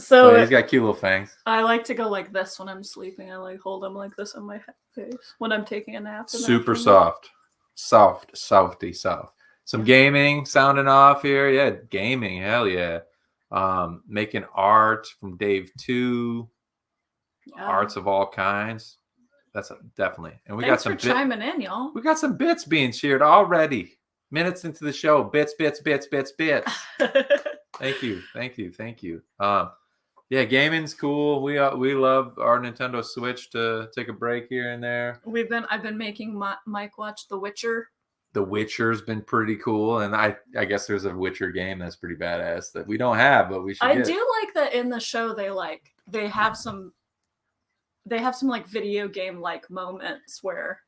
So he's got cute little fangs. I like to go like this when I'm sleeping. I like hold him like this on my face when I'm taking a nap. in the Super afternoon. softy soft. Some gaming sounding off here. Yeah, gaming. Hell yeah. Making art from Dave 2. Yeah. Arts of all kinds. That's definitely. And we Thanks got some for chiming in, y'all. we got some bits being cheered already. Minutes into the show. Bits. Thank you. Yeah, gaming's cool. We love our Nintendo Switch to take a break here and there. I've been making Mike watch The Witcher. The Witcher's been pretty cool, and I guess there's a Witcher game that's pretty badass that we don't have, but we should. I do like that in the show. They have some like video game like moments where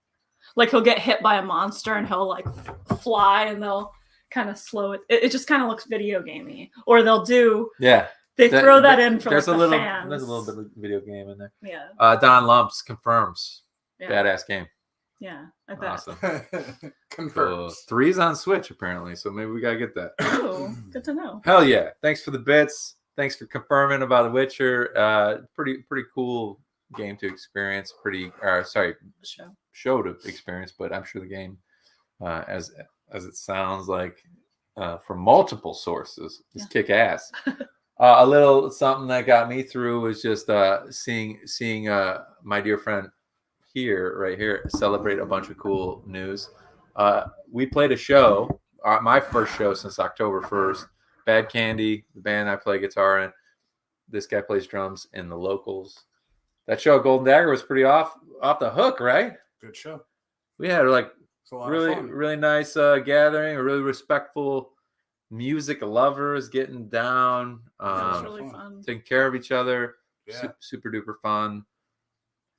like he'll get hit by a monster and he'll like fly and they'll kind of slow it. It just kind of looks video gamey. Or they'll do They throw that in for there's like a the little fans. there's a little bit of video game in there. Yeah. Don Lumps confirms. Yeah. Badass game. Yeah, I bet. Awesome. Confirmed. 3's on Switch apparently, so maybe we gotta get that. Oh, good to know. Hell yeah! Thanks for the bits. Thanks for confirming about The Witcher. Pretty cool game to experience. Show to experience, but I'm sure the game, as it sounds like, from multiple sources, is kick ass. A little something that got me through was just seeing my dear friend right here celebrate a bunch of cool news. We played a show, my first show since October 1st. Bad Candy, the band I play guitar in. This guy plays drums in the Locals. That show, Golden Dagger, was pretty off the hook, right? Good show. We had like really really nice gathering, a really respectful music lovers getting down, That was really fun. taking care of each other. Yeah. Super duper fun.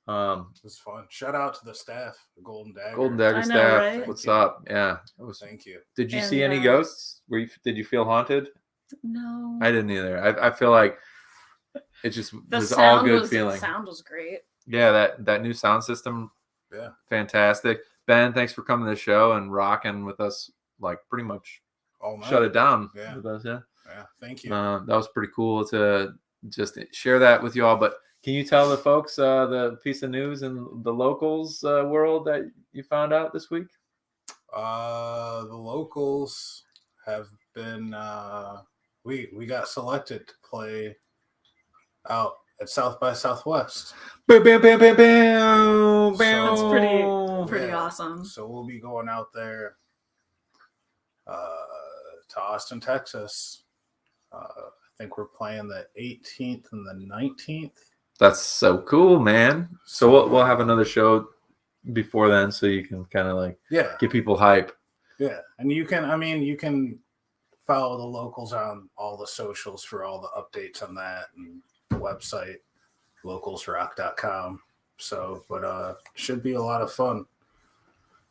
It was fun. Shout out to the staff, the Golden Dagger. I know, staff. right? What's up? Yeah. Thank you. Did you And, see any ghosts? Did you feel haunted? No. I didn't either. I feel like it just The was all sound good feeling. The sound was great. Yeah, that new sound system. Yeah. Fantastic. Ben, thanks for coming to the show and rocking with us, like pretty much All night. shut it down Yeah. with us. Yeah. Yeah. Thank you. That was pretty cool to just share that with you all. But can you tell the folks the piece of news in the Locals world that you found out this week? The Locals have been we got selected to play out at South by Southwest. Bam, bam, bam, bam, bam, bam. That's pretty awesome. So we'll be going out there to Austin, Texas. I think we're playing the 18th and the 19th. That's so cool, man. So we'll have another show before then, so you can kind of like get people hype. Yeah, and you can follow the Locals on all the socials for all the updates on that and the website localsrock.com. So, but should be a lot of fun.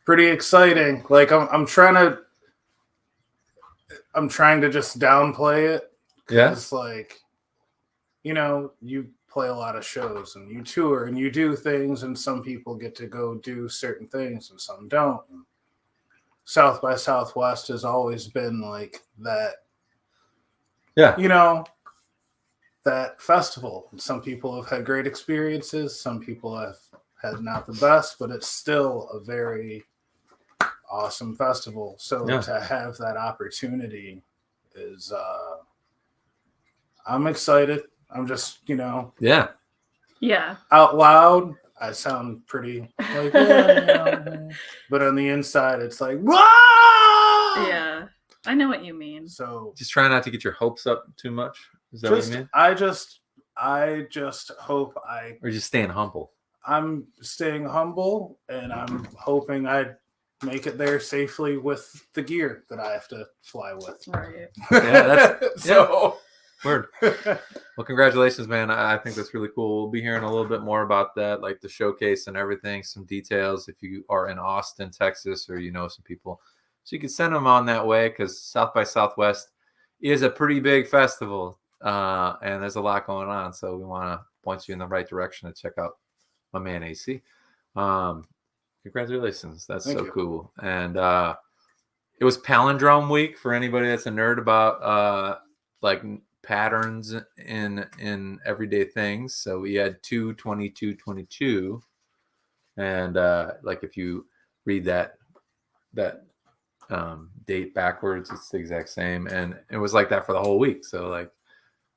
Pretty exciting. Like I'm trying to just downplay it. Yeah. It's like, you play a lot of shows and you tour and you do things, and some people get to go do certain things and some don't. And South by Southwest has always been like that. Yeah. That festival. Some people have had great experiences. Some people have had not the best, but it's still a very awesome festival. So to have that opportunity is, I'm excited. I'm just, Yeah. out loud, I sound pretty like, but on the inside, it's like, whoa! Yeah. I know what you mean. So just try not to get your hopes up too much. Is that what you mean? I just hope Or just staying humble. I'm staying humble, and I'm hoping I make it there safely with the gear that I have to fly with. Right. Yeah, so word. Well, congratulations, man. I think that's really cool. We'll be hearing a little bit more about that, like the showcase and everything, some details if you are in Austin, Texas, or some people. So you can send them on that way, because South by Southwest is a pretty big festival, and there's a lot going on. So we want to point you in the right direction to check out my man AC. Congratulations. That's Thank so you. cool. And it was Palindrome Week for anybody that's a nerd about like patterns in everyday things. So we had 2/22/22, and like if you read that date backwards, it's the exact same, and it was like that for the whole week. So like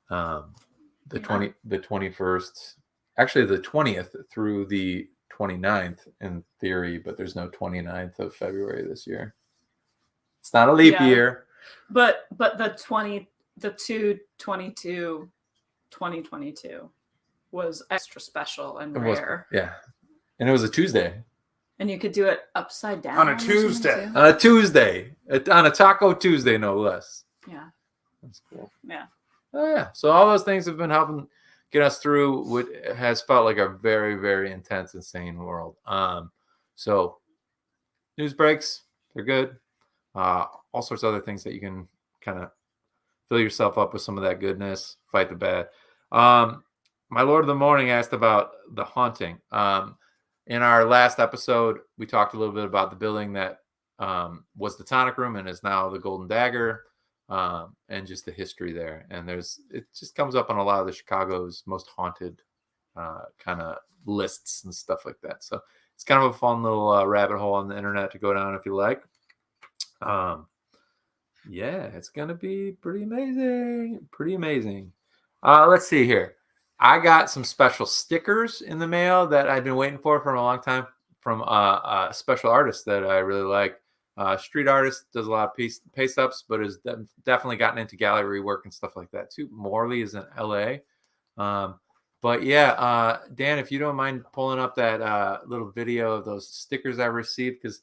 the 21st, actually the 20th through the 29th in theory, but there's no 29th of February this year. It's not a leap year. But the 2/22/2022 was extra special and rare. Yeah. And it was a Tuesday. And you could do it upside down On a Tuesday. too. On a Tuesday. On a Taco Tuesday, no less. Yeah. That's cool. Yeah. Oh, yeah. So all those things have been helping get us through what has felt like a very, very intense, insane world. So news breaks, they're good. All sorts of other things that you can kind of fill yourself up with some of that goodness, fight the bad. My Lord of the Morning asked about the haunting. In our last episode, we talked a little bit about the building that was the tonic room and is now the Golden Dagger, and just the history there. And it just comes up on a lot of the Chicago's most haunted kind of lists and stuff like that. So it's kind of a fun little rabbit hole on the internet to go down if you like. Yeah, it's gonna be pretty amazing. Pretty amazing. Let's see here. I got some special stickers in the mail that I've been waiting for a long time from a special artist that I really like. Street artist, does a lot of paste ups, but has definitely gotten into gallery work and stuff like that too. Morley is in LA. But yeah, Dan, if you don't mind pulling up that little video of those stickers I received, because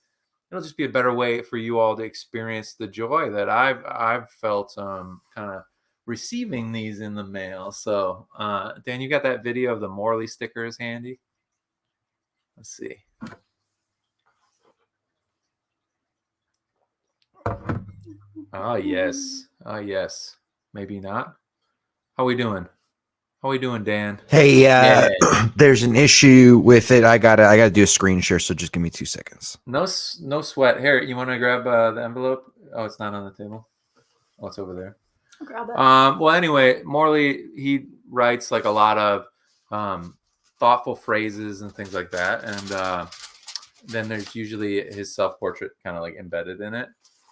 it'll just be a better way for you all to experience the joy that I've felt kind of receiving these in the mail. So Dan, you got that video of the Morley stickers handy? Let's see. Oh yes. Oh yes. Maybe not. How we doing? How we doing, Dan? Hey, there's an issue with it. I gotta do a screen share, so just give me 2 seconds. No sweat. Here, you want to grab the envelope? Oh, it's not on the table. Oh, it's over there. I'll grab it. Well, anyway, Morley, he writes like a lot of thoughtful phrases and things like that, and then there's usually his self-portrait kind of like embedded in it.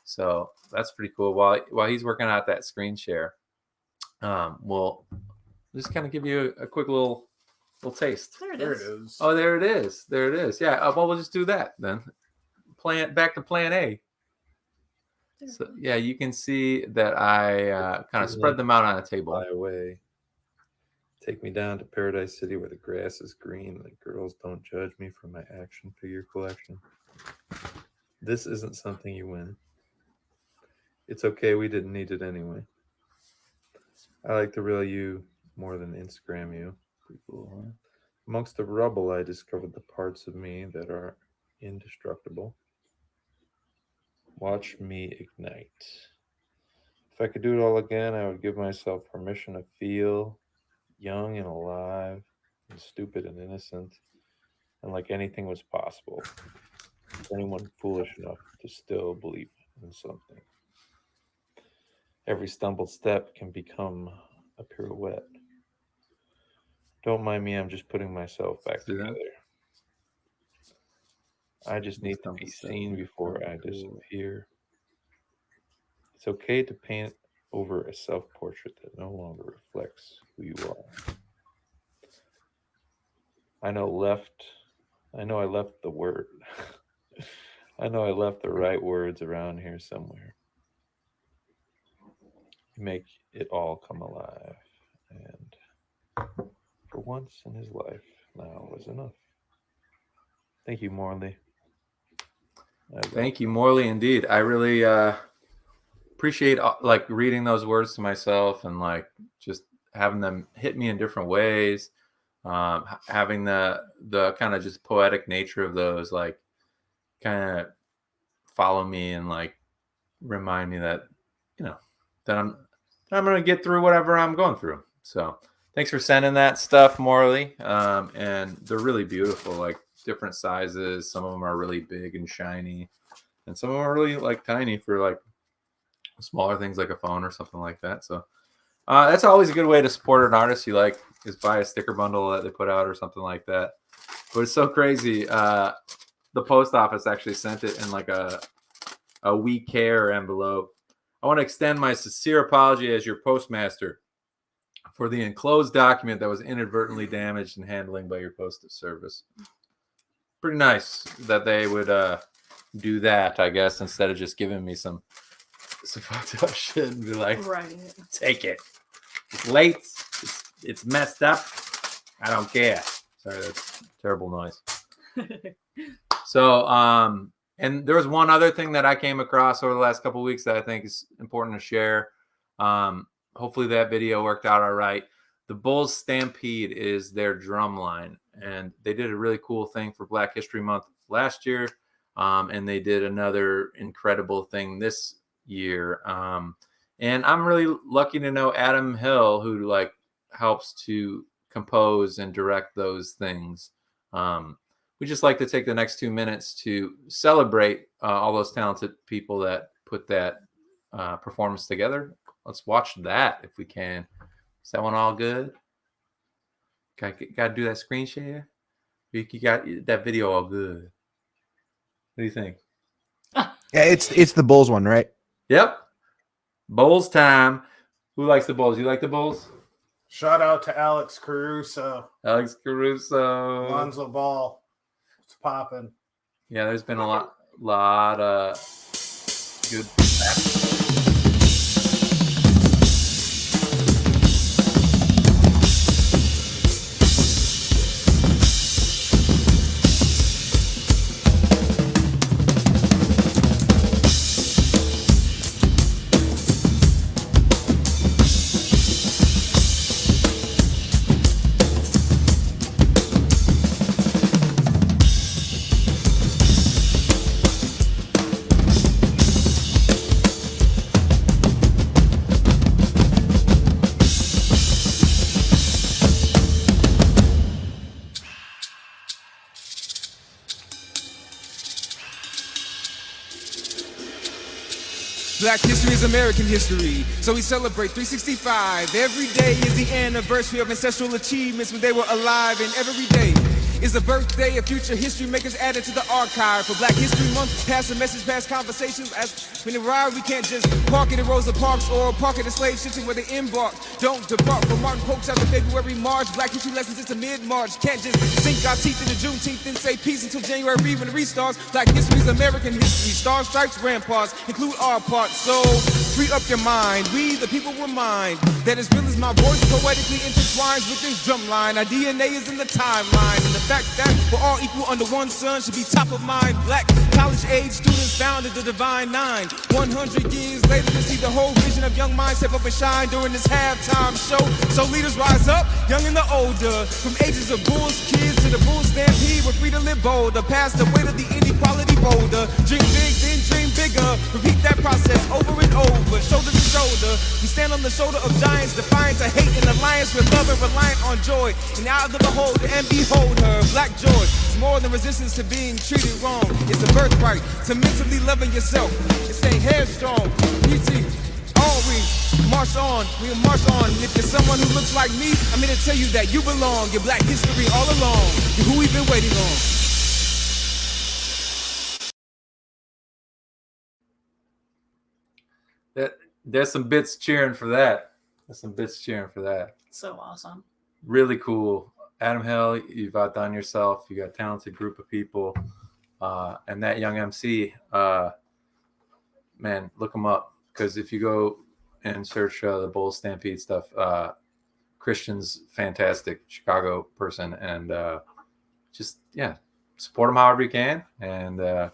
So that's pretty cool. While he's working out that screen share, we'll just kind of give you a quick little taste. There it There is. it is. Oh, there it is. There it is. Yeah. Well, we'll just do that then. Back to plan A. So yeah, you can see that I kind of spread them out on a table. Fly away. Take me down to Paradise City where the grass is green and the girls don't judge me for my action figure collection. This isn't something you win. It's okay, we didn't need it anyway. I like the real you more than Instagram you. Pretty cool, huh? Amongst the rubble, I discovered the parts of me that are indestructible. Watch me ignite. If I could do it all again, I would give myself permission to feel young and alive and stupid and innocent and like anything was possible. Anyone foolish enough to still believe in something. Every stumbled step can become a pirouette. Don't mind me, I'm just putting myself back together. I just need to be seen before I disappear. It's okay to paint over a self-portrait that no longer reflects who you are. I know I left the word. I know I left the right words around here somewhere. You make it all come alive. And for once in his life, now was enough. Thank you, Morley. Thank you, Morley. Indeed, I really appreciate like reading those words to myself and like just having them hit me in different ways. Having the kind of just poetic nature of those, like, kind of follow me and like remind me that that I'm gonna get through whatever I'm going through. So thanks for sending that stuff, Morley. And they're really beautiful, like different sizes. Some of them are really big and shiny, and some of them are really like tiny for like smaller things like a phone or something like that. So That's always a good way to support an artist you like, is buy a sticker bundle that they put out or something like that. But it's so crazy. The post office actually sent it in like a We Care envelope. I want to extend my sincere apology as your postmaster for the enclosed document that was inadvertently damaged in handling by your postal service. Pretty nice that they would do that, I guess, instead of just giving me some fucked up shit and be like, Right. take it. It's late. It's messed up. I don't care. Sorry, that's terrible noise. So, and there was one other thing that I came across over the last couple of weeks that I think is important to share. Hopefully that video worked out all right. The Bulls Stampede is their drum line, and they did a really cool thing for Black History Month last year, and they did another incredible thing this year. And I'm really lucky to know Adam Hill, who like helps to compose and direct those things. We just like to take the next 2 minutes to celebrate all those talented people that put that performance together. Let's watch that if we can. Is that one all good? Got to do that screen share? You got that video all good. What do you think? Yeah, it's the Bulls one, right? Yep. Bulls time. Who likes the Bulls? You like the Bulls? Shout out to Alex Caruso, Alex Caruso. Lonzo Ball. It's popping. Yeah, there's been a lot of good. Black history is American history, so we celebrate 365. Every day is the anniversary of ancestral achievements when they were alive, and every day is the birthday of future history makers added to the archive. For Black History Month, pass the message, pass conversations. As when they ride, we can't just park it in Rosa Parks or park it in slave ships where they embark. Don't depart from Martin Polk's after February, March. Black history lessons into mid-March. Can't just sink our teeth into Juneteenth and say peace until January when it restarts. Black history is American history. Stars, stripes, ramparts include our part. So free up your mind. We, the people, remind that as real as my voice poetically intertwines with this drum line, our DNA is in the timeline. And the fact that we're all equal under one sun should be top of mind. Black college-age students founded the Divine Nine. 100 years later to see the whole vision of young minds step up and shine during this halftime show. So leaders rise up, young and the older. From ages of Bulls kids to the Bulls Stampede, we're free to live bolder. Past the weight of the inequality boulder. Dream big, then dream bigger. Repeat that process over and over, shoulder to shoulder. We stand on the shoulder of giants, defiant to hate and alliance with love and reliant on joy. And out of the beholder and behold her, black joy is more than resistance to being treated wrong. It's a birthright to mentally loving yourself. It's staying headstrong. PT, all we march on, we march on. And if you're someone who looks like me, I'm here to tell you that you belong. Your black history all along. You're who we've been waiting on. There's some bits cheering for that. So awesome. Really cool. Adam Hill, you've outdone yourself. You got a talented group of people. And that young MC, man, look him up. Because if you go and search the Bulls Stampede stuff, Christian's fantastic, Chicago person. And just, yeah, support him however you can. And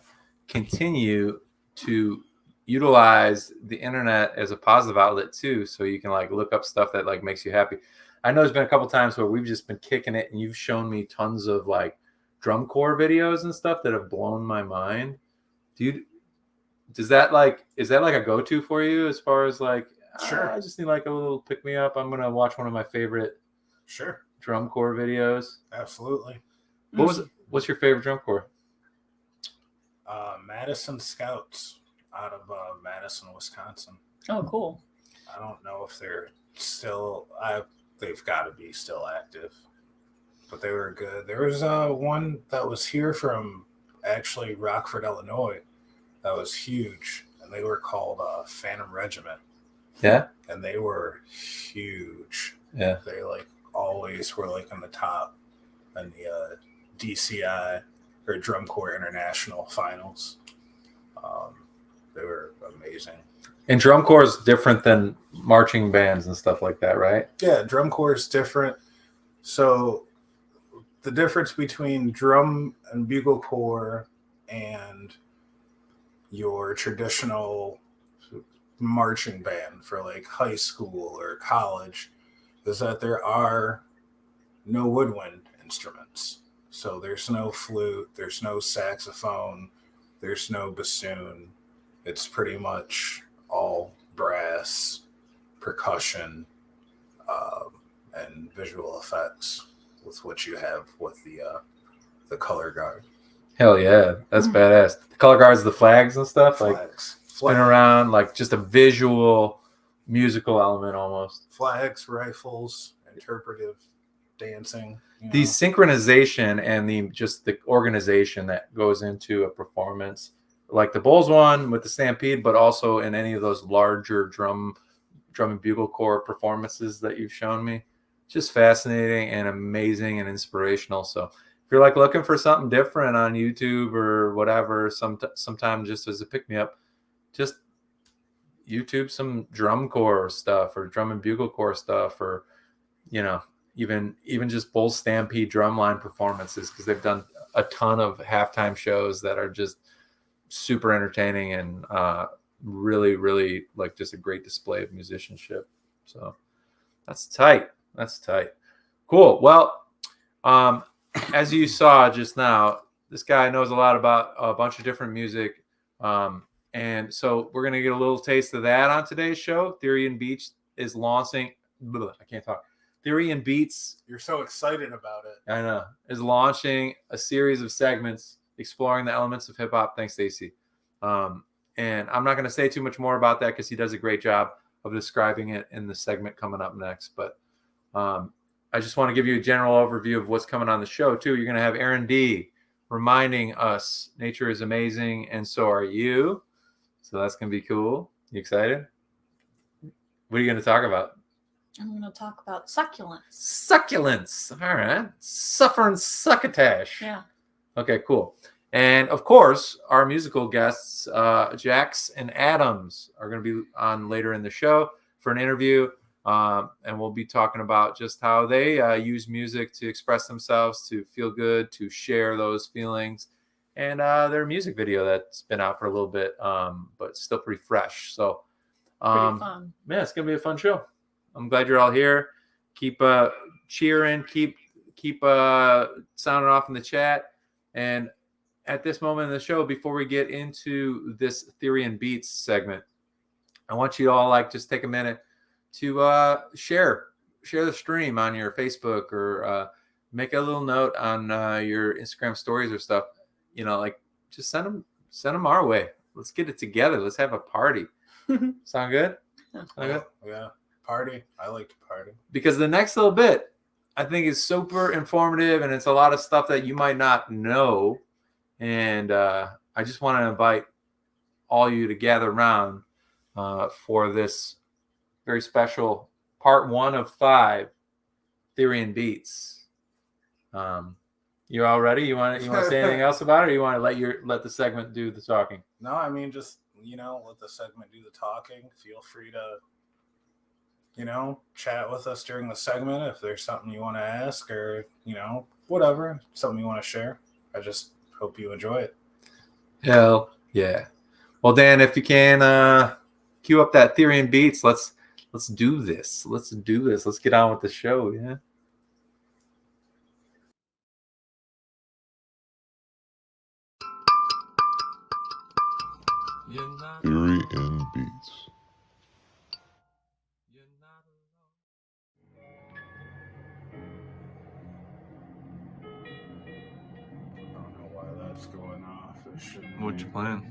continue to utilize the internet as a positive outlet too, so you can like look up stuff that like makes you happy. I know there's been a couple times where we've just been kicking it and you've shown me tons of like drum corps videos and stuff that have blown my mind. Dude, is that like a go-to for you as far as like, Sure. I just need like a little pick me up, I'm gonna watch one of my favorite Sure. drum corps videos? Absolutely. What's your favorite drum corps? Madison Scouts out of Madison, Wisconsin. Oh, cool. I don't know if they're they've got to be still active, but they were good. There was one that was here from actually Rockford, Illinois, that was huge, and they were called Phantom Regiment, Yeah. and they were huge. Yeah. They like always were like in the top in the DCI or Drum Corps International finals. They were amazing. And drum corps is different than marching bands and stuff like that, right? Yeah, drum corps is different. So the difference between drum and bugle corps and your traditional marching band for like high school or college is that there are no woodwind instruments. So there's no flute, there's no saxophone, there's no bassoon. It's pretty much all brass, percussion, and visual effects with what you have with the color guard. Hell yeah, that's badass. The color guards, the flags and stuff, like Flags. spin around, like just a visual musical element almost. Flags, rifles, interpretive dancing. The synchronization and the organization that goes into a performance, like the Bulls one with the Stampede, but also in any of those larger drum and bugle corps performances that you've shown me, just fascinating and amazing and inspirational. So if you're like looking for something different on YouTube or whatever, sometime just as a pick me up, just YouTube some drum corps stuff or drum and bugle corps stuff, or even just Bulls Stampede drumline performances, because they've done a ton of halftime shows that are just super entertaining and really, really like just a great display of musicianship. So that's tight. That's tight. Cool. Well, as you saw just now, this guy knows a lot about a bunch of different music. And so we're going to get a little taste of that on today's show. Theory and Beats is launching. I can't talk. Theory and Beats. You're so excited about it. I know. Is launching a series of segments exploring the elements of hip hop. Thanks, Stacey. And I'm not going to say too much more about that because he does a great job of describing it in the segment coming up next. But I just want to give you a general overview of what's coming on the show, too. You're going to have Erin D reminding us nature is amazing, and so are you. So that's going to be cool. You excited? What are you going to talk about? I'm going to talk about succulents. Succulents. All right. Suffering succotash. Yeah. Okay, cool. And of course, our musical guests, Jax and Adams, are going to be on later in the show for an interview. And we'll be talking about just how they use music to express themselves, to feel good, to share those feelings, and their music video that's been out for a little bit, but still pretty fresh. So, Pretty fun. Yeah, it's going to be a fun show. I'm glad you're all here. Keep cheering, keep sounding off in the chat. And at this moment in the show, before we get into this Theory and Beats segment, I want you all just take a minute to share the stream on your Facebook, or make a little note on your Instagram stories or stuff. Just send them our way. Let's get it together. Let's have a party. Sound good? Yeah. Sound good? Yeah. Party. I like to party. Because the next little bit, I think, is super informative, and it's a lot of stuff that you might not know. And I just want to invite all you to gather around for this very special part 1 of 5 Theory and Beats. You all ready? You want to say anything else about it, or you want to let the segment do the talking? No, I mean, just let the segment do the talking. Feel free to chat with us during the segment if there's something you want to ask, or whatever, something you want to share. I just hope you enjoy it. Hell yeah. Well, Dan, if you can cue up that Theory and Beats, let's do this. Let's get on with the show. Yeah. Theory and Beats. I don't know why that's going off. It shouldn't What be. you playing?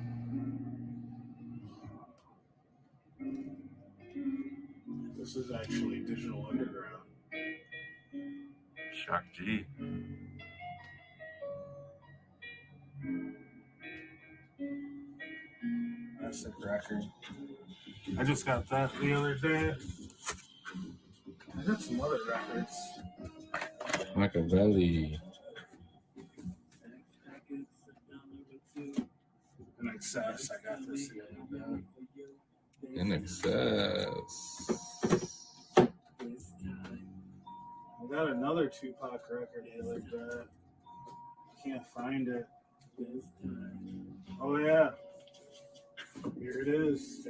This This is actually Digital Underground. Shock G. Classic record. I just got that the other day. I got some other records. Machiavelli. In Excess, I got this the other day. In Excess. I got another Tupac record the other day. Can't find it. Oh yeah. Here it is.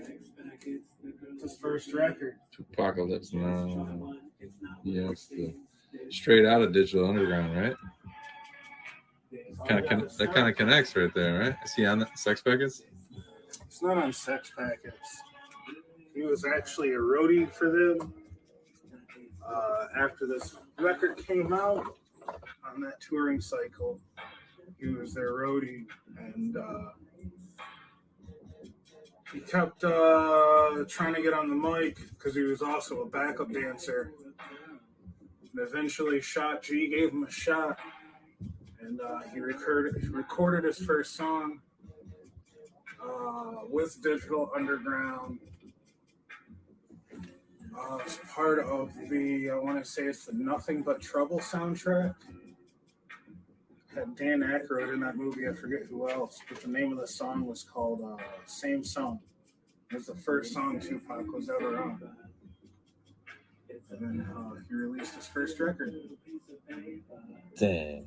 It's his first record. Apocalypse Now. Yes, the straight out of Digital Underground, right? That kind of connects right there, right? Is he on Sex Packets? It's not on Sex Packets. He was actually a roadie for them after this record came out on that touring cycle. He was their roadie, and he kept trying to get on the mic because he was also a backup dancer. And eventually, Shot G gave him a shot, and he recorded his first song with Digital Underground. It's part of the, I want to say it's the Nothing But Trouble soundtrack. Had Dan Aykroyd in that movie, I forget who else, but the name of the song was called Same Song. It was the first song Tupac was ever on. And then he released his first record. Damn.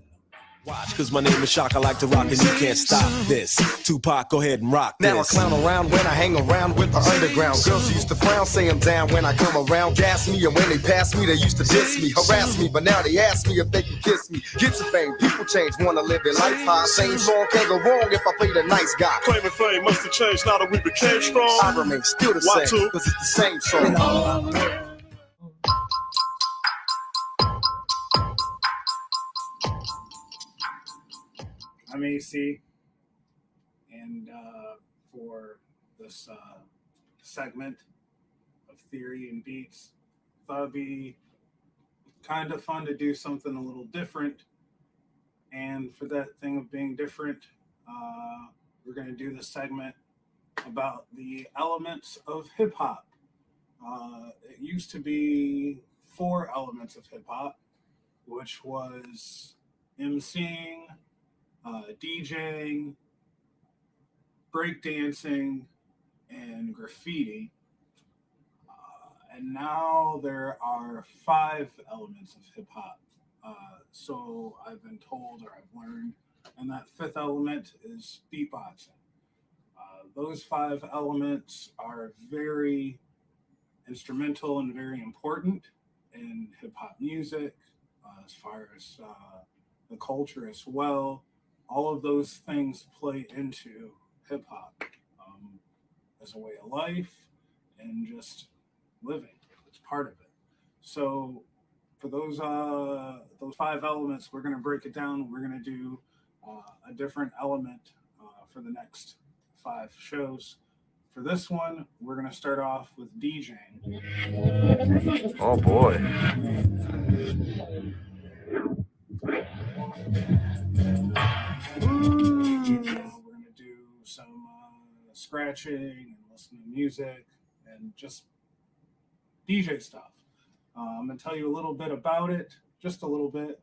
Watch, cause my name is Shock, I like to rock and you can't stop this. Tupac, go ahead and rock this. Now I clown around when I hang around with the underground. Girls used to frown, say I'm down when I come around. Gas me, and when they pass me, they used to diss me, harass me. But now they ask me if they can kiss me. Get some fame, people change, wanna live their life high. Same song can't go wrong if I play the nice guy. Claiming fame must have changed now that we became strong. I remain still the same, cause it's the same song. I'm AC, and for this segment of Theory and Beats, thought it'd be kind of fun to do something a little different. And for that thing of being different, we're going to do the segment about the elements of hip hop. It used to be 4 elements of hip hop, which was MCing, DJing, breakdancing, and graffiti. And now there are 5 elements of hip hop. So I've been told, or I've learned, and that 5th element is beatboxing. Those 5 elements are very instrumental and very important in hip hop music, as far as the culture as well. All of those things play into hip hop as a way of life and just living. It's part of it. So for those 5 elements, we're going to break it down. We're going to do a different element for the next 5 shows. For this one, we're going to start off with DJing. Oh boy. We're going to do some scratching and listen to music and just DJ stuff. I'm going to tell you a little bit about it, just a little bit.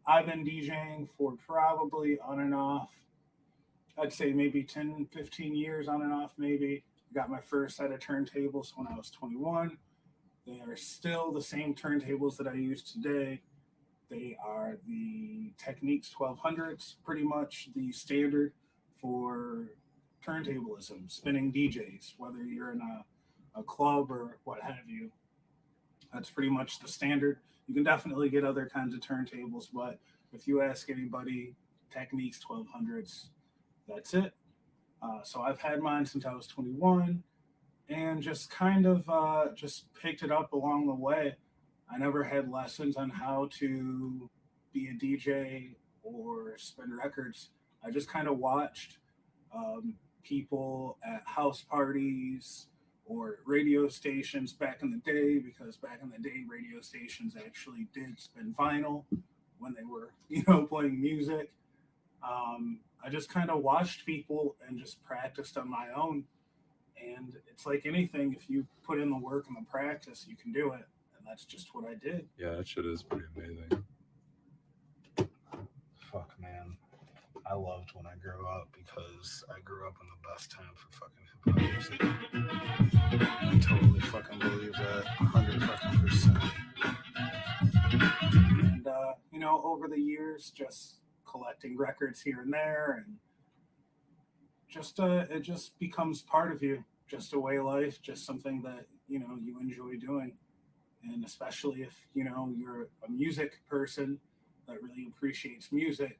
I've been DJing for probably on and off, I'd say maybe 10, 15 years on and off maybe. Got my first set of turntables when I was 21. They are still the same turntables that I use today. They are the Technics 1200s, pretty much the standard for turntablism, spinning DJs, whether you're in a club or what have you. That's pretty much the standard. You can definitely get other kinds of turntables, but if you ask anybody, Technics 1200s, that's it. So I've had mine since I was 21 and just kind of just picked it up along the way. I never had lessons on how to be a DJ or spin records. I just kind of watched people at house parties or radio stations back in the day, because back in the day, radio stations actually did spin vinyl when they were, playing music. I just kind of watched people and just practiced on my own. And it's like anything, if you put in the work and the practice, you can do it. And that's just what I did. Yeah, that shit is pretty amazing. Fuck, man. I loved when I grew up because I grew up in the best time for fucking hip hop music. I totally fucking believe that 100%. And, over the years, just collecting records here and there, and just it just becomes part of you, just a way of life, just something that, you enjoy doing. And especially if, you're a music person that really appreciates music,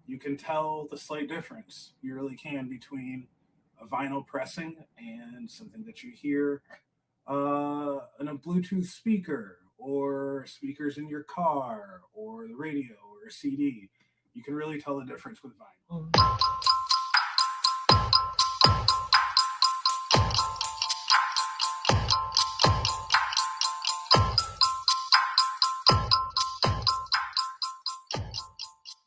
you can tell the slight difference. You really can, between a vinyl pressing and something that you hear in a Bluetooth speaker, or speakers in your car, or the radio, or a CD. You can really tell the difference with vinyl.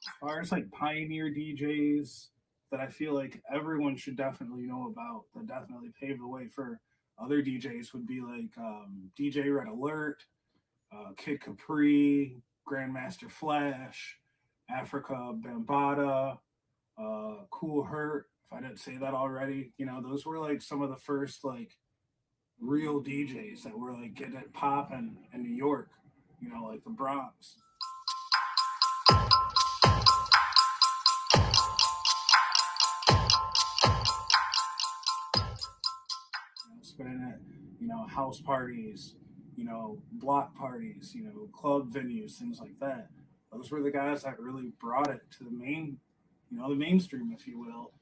As far as like pioneer DJs that I feel like everyone should definitely know about, that definitely paved the way for other DJs, would be like DJ Red Alert, Kid Capri, Grandmaster Flash, Africa Bambaataa, Cool Hurt. If I didn't say that already, those were like some of the first like real DJs that were like getting it popping in New York, like the Bronx. Spinning at, house parties, block parties, club venues, things like that. Those were the guys that really brought it to the mainstream, if you will,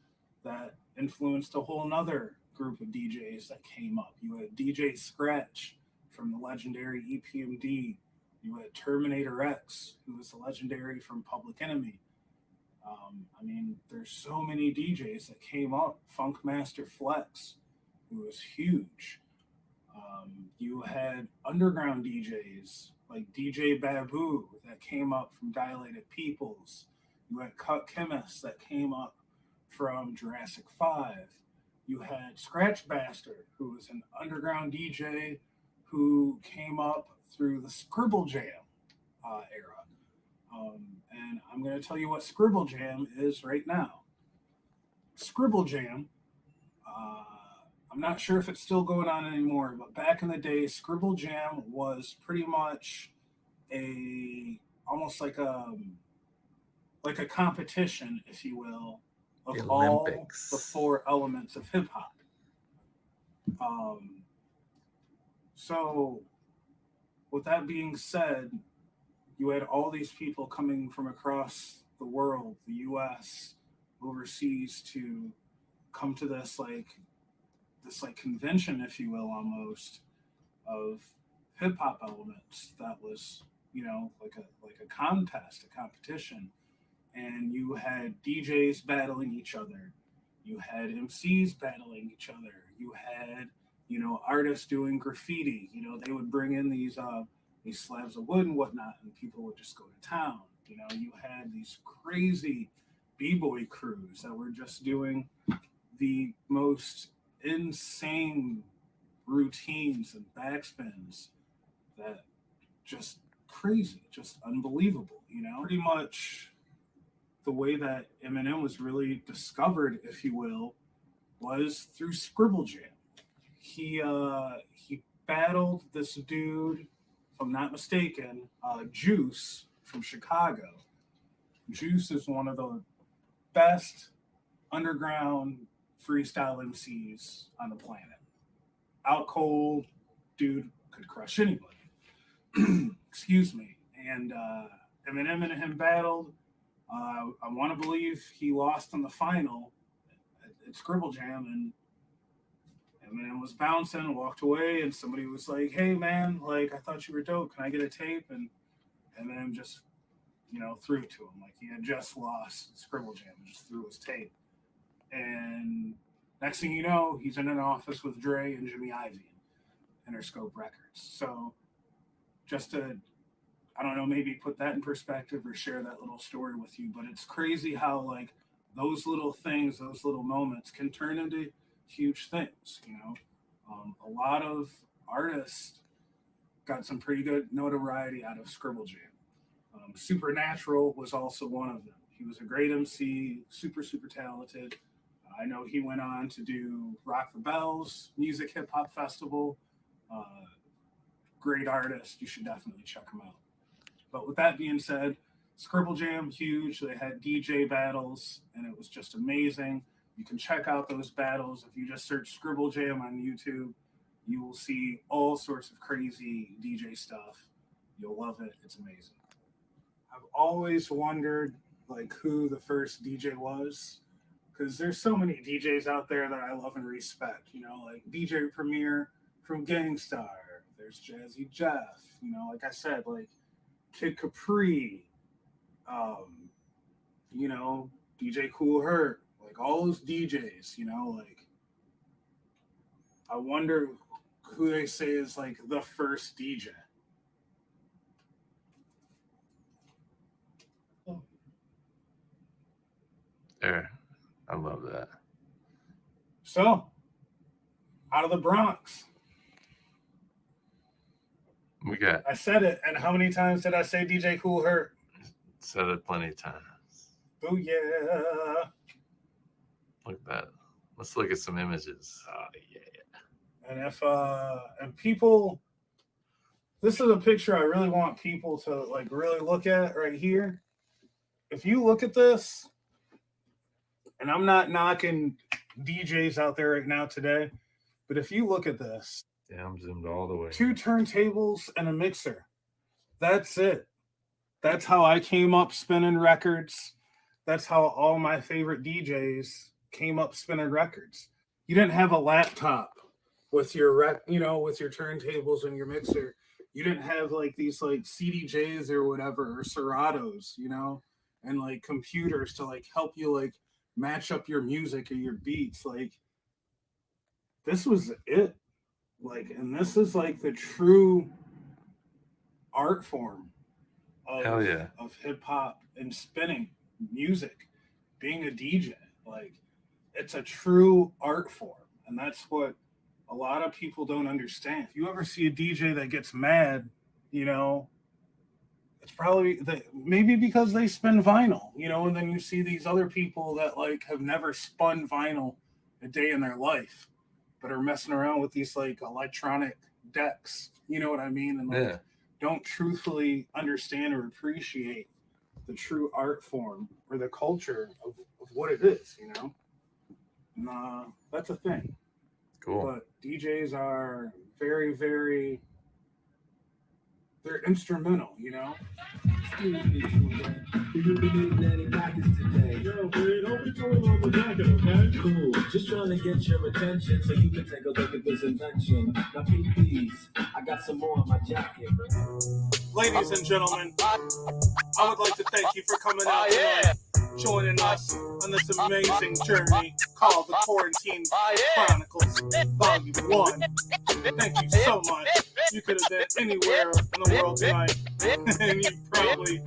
that influenced a whole nother group of DJs that came up. You had DJ Scratch from the legendary EPMD. You had Terminator X, who was the legendary from Public Enemy. There's so many DJs that came up. Funkmaster Flex, who was huge. You had underground DJs like DJ Babu that came up from Dilated Peoples. You had Cut Chemist that came up from Jurassic 5. You had Scratch Bastard, who was an underground DJ who came up through the Scribble Jam era. And I'm going to tell you what Scribble Jam is right now. Scribble Jam, I'm not sure if it's still going on anymore, but back in the day, Scribble Jam was pretty much almost like a competition, if you will, of Olympics. all the four elements of hip hop. So, with that being said, you had all these people coming from across the world, the U.S., overseas, to come to this convention, if you will, almost, of hip hop elements. That was, like a contest, a competition. And you had DJs battling each other. You had MCs battling each other. You had, artists doing graffiti. They would bring in these slabs of wood and whatnot, and people would just go to town. You had these crazy b-boy crews that were just doing the most insane routines and backspins that just crazy, just unbelievable, Pretty much the way that Eminem was really discovered, if you will, was through Scribble Jam. He battled this dude, if I'm not mistaken, Juice from Chicago. Juice is one of the best underground freestyle MCs on the planet. Out cold, dude could crush anybody. Excuse me. And Eminem and him battled. I want to believe he lost in the final at Scribble Jam, and Eminem was bouncing, walked away, and somebody was like, "Hey man, like I thought you were dope. Can I get a tape?" And Eminem just, threw it to him, like he had just lost Scribble Jam and just threw his tape. And Next thing you know, he's in an office with Dre and Jimmy Iovine, Interscope Records. So just to, I don't know, maybe put that in perspective or share that little story with you. But it's crazy how like those little things, those little moments can turn into huge things, you know. A lot of artists got some pretty good notoriety out of Scribble Jam. Supernatural was also one of them. He was a great MC, super talented. I know he went on to do Rock the Bells, Music Hip Hop Festival. Great artist. You should definitely check him out. But with that being said, Scribble Jam, huge. They had DJ battles, and it was just amazing. You can check out those battles. If you just search Scribble Jam on YouTube, you will see all sorts of crazy DJ stuff. You'll love it. It's amazing. I've always wondered like who the first DJ was, because there's so many DJs out there that I love and respect. You know, like DJ Premier from Gangstar. There's Jazzy Jeff. You know, like I said, like Kid Capri. You know, DJ Kool Herc. Like all those DJs, you know, like I wonder who they say is like the first DJ. There. I love that. So, out of the Bronx. We got. I said it, and how many times did I say DJ Kool Herc? Said it plenty of times. Oh yeah. Look at that. Let's look at some images. Oh yeah. And if and people, this is a picture I really want people to like really look at right here. If you look at this, and I'm not knocking DJs out there right now today, but if you look at this, Yeah, I'm zoomed all the way. 2 turntables and a mixer. That's it. That's how I came up spinning records. That's how all my favorite DJs came up spinning records. You didn't have a laptop with your with your turntables and your mixer. You didn't have like these like CDJs or whatever or Seratos, you know, and like computers to like help you like match up your music or your beats. Like this was it. Like, and this is like the true art form of, Hell yeah. of hip hop and spinning music, being a DJ. Like, it's a true art form. And that's what a lot of people don't understand. If you ever see a DJ that gets mad, you know, it's probably maybe because they spin vinyl, you know, and then you see these other people that like have never spun vinyl a day in their life, but are messing around with these like electronic decks, you know what I mean? And like don't truthfully understand or appreciate the true art form or the culture of what it is, you know? And that's a thing. Cool. But DJs are very, very, they're instrumental, you know? Cool. Just trying to get your attention so you can take a look at this invention. Now, please, I got some more on my jacket. Ladies and gentlemen, I would like to thank you for coming out tonight, joining us on this amazing journey called the Quarantine Chronicles, Volume 1. Thank you so much. You could have been anywhere in the world tonight, and you probably...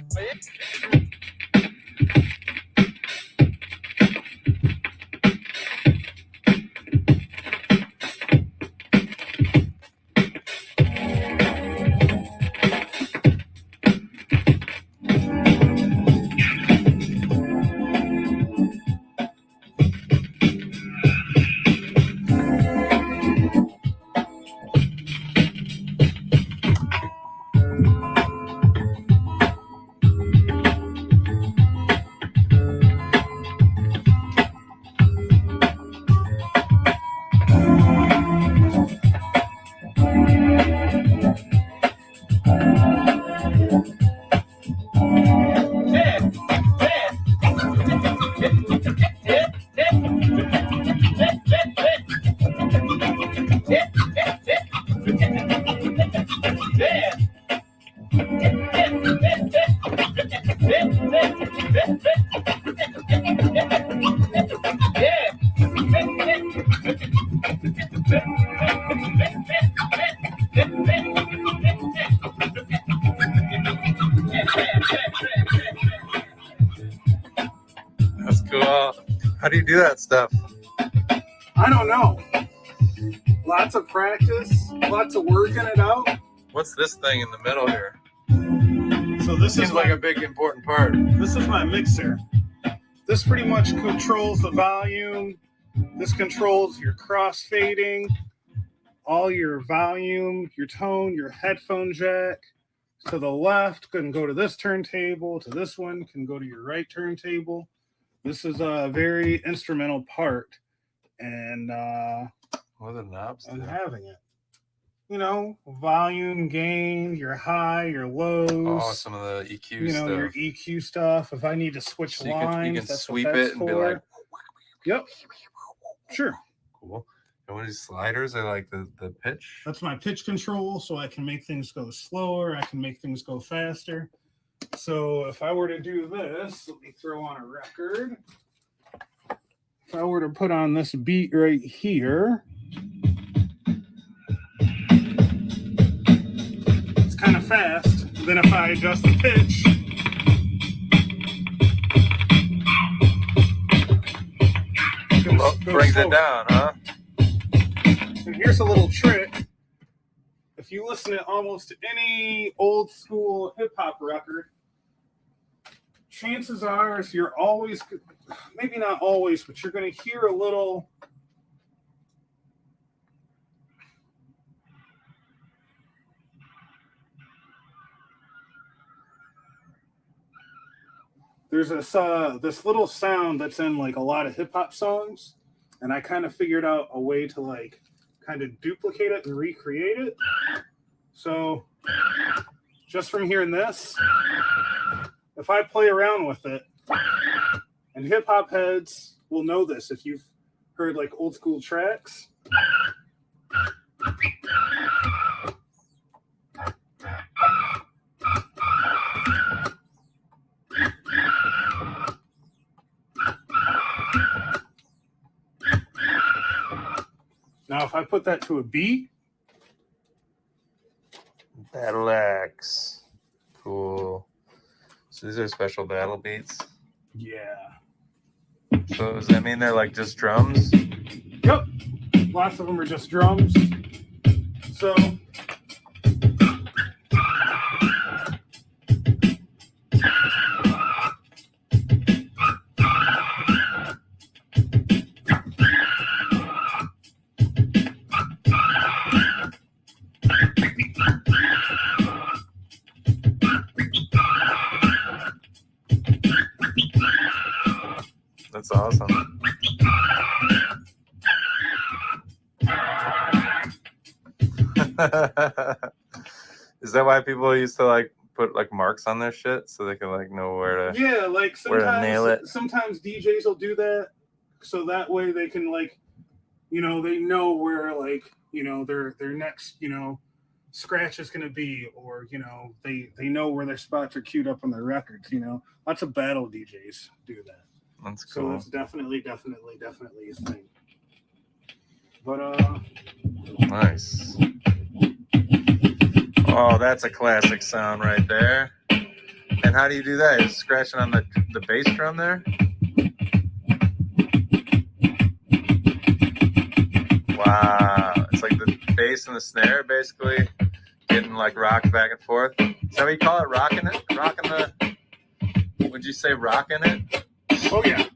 How do you do that stuff? I don't know. Lots of practice, lots of working it out. What's this thing in the middle here? So this Seems is like a big important part. This is my mixer. This pretty much controls the volume. This controls your crossfading, all your volume, your tone, your headphone jack. To the left can go to this turntable. To this one can go to your right turntable. This is a very instrumental part. And What are the knobs? I'm do? having it. You know, volume, gain, your high, your lows. Oh, some of the EQ You know, stuff. your EQ stuff. If I need to switch So you lines, can that's sweep what that's it and be for. like, Yep. Sure. cool. And what are these sliders? Are like the pitch? That's my pitch control, so I can make things go slower. I can make things go faster. So if I were to do this, let me throw on a record. If I were to put on this beat right here, it's kind of fast. Then if I adjust the pitch, Brings it down, huh? And here's a little trick. If you listen to almost any old school hip hop record, chances are you're always, maybe not always, but you're going to hear a little. There's this little sound that's in like a lot of hip hop songs, and I kind of figured out a way to like kind of duplicate it and recreate it. So just from hearing this, if I play around with it, and hip hop heads will know this if you've heard like old school tracks. Now, if I put that to a beat, Battle axe. Cool. So these are special battle beats. yeah. So does that mean they're like just drums? Yep. Lots of them are just drums. So That's awesome. Is that why people used to like put like marks on their shit so they can like know where to? yeah, like Where to nail it. sometimes DJs will do that, so that way they can like, you know, they know where like, you know, their next, you know, scratch is going to be, or you know, they know where their spots are queued up on their records. You know, lots of battle DJs do that. That's So cool. it's definitely a thing. But Nice. Oh, that's a classic sound right there. And how do you do that? Is scratching on the bass drum there? Wow. It's like the bass and the snare basically getting like rocked back and forth. Is that what you call it? Rocking it? Rocking the... Would you say rocking it? oh yeah.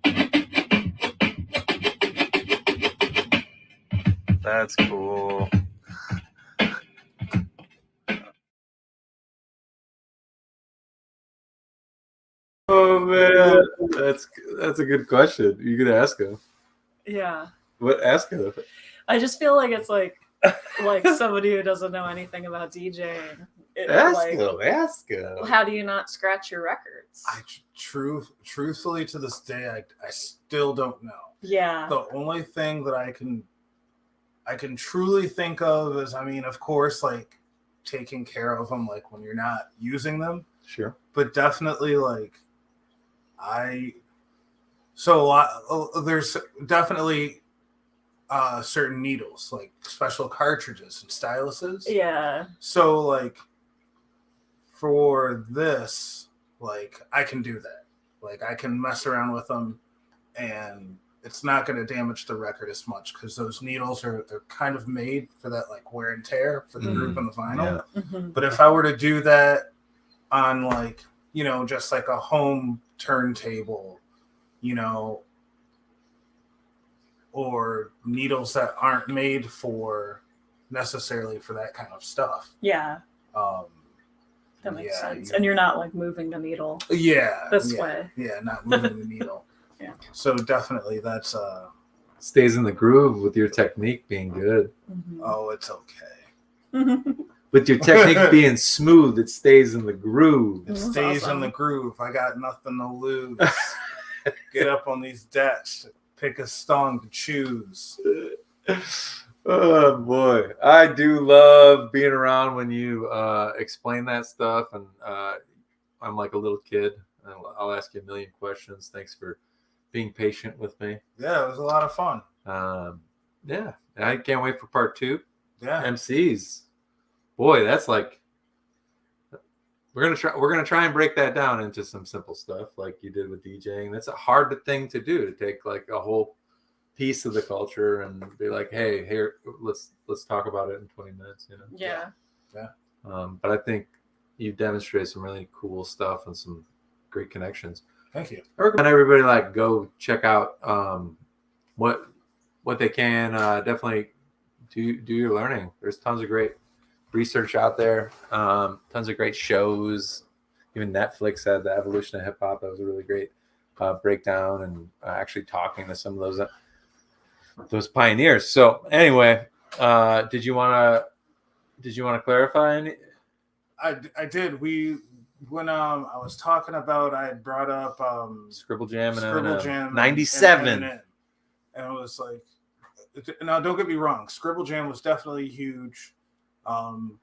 That's cool. Oh man, that's a good question. You could ask him. Yeah. What? Ask him. I just feel like it's like somebody who doesn't know anything about DJing. Ask him. How do you not scratch your records? Truthfully, to this day, I still don't know. Yeah. The only thing that I can truly think of is, I mean, of course, like taking care of them, like when you're not using them. Sure. But definitely, like there's definitely certain needles, like special cartridges and styluses. Yeah. So like for this, like I can do that. Like I can mess around with them, and it's not going to damage the record as much because those needles they're kind of made for that like wear and tear for the groove on the vinyl. Yeah. Mhm. But if I were to do that on like, you know, just like a home turntable, you know, or needles that aren't made for necessarily for that kind of stuff. Yeah, Um, that makes yeah, sense. you- And you're not like moving the needle yeah, this yeah, way. yeah, not moving the needle. Yeah. So definitely that's Stays in the groove with your technique being good. Mhm. oh, it's okay. With your technique being smooth, it stays in the groove. It That's stays awesome. in the groove. I got nothing to lose. Get up on these decks, pick a song to choose. Oh boy, I do love being around when you explain that stuff, and I'm like a little kid. I'll ask you a million questions. Thanks for being patient with me. Yeah, it was a lot of fun. Yeah, and I can't wait for part 2. Yeah. MCs, boy, that's like we're gonna try and break that down into some simple stuff like you did with DJing. That's a hard thing to do, to take like a whole piece of the culture and be like, hey, here, let's talk about it in 20 minutes, you know. Yeah. But I think you've demonstrated some really cool stuff and some great connections. Thank you. I recommend everybody like go check out what they can. Definitely do your learning. There's tons of great research out there. Tons of great shows. Even Netflix had the Evolution of Hip Hop. That was a really great breakdown and actually talking to some of those pioneers. So anyway, did you want to clarify any? I did. When I was talking about, I had brought up Scribble Jam and Scribble Eminem. Jam 97. and Eminem. And it was like, now don't get me wrong, Scribble Jam was definitely huge. And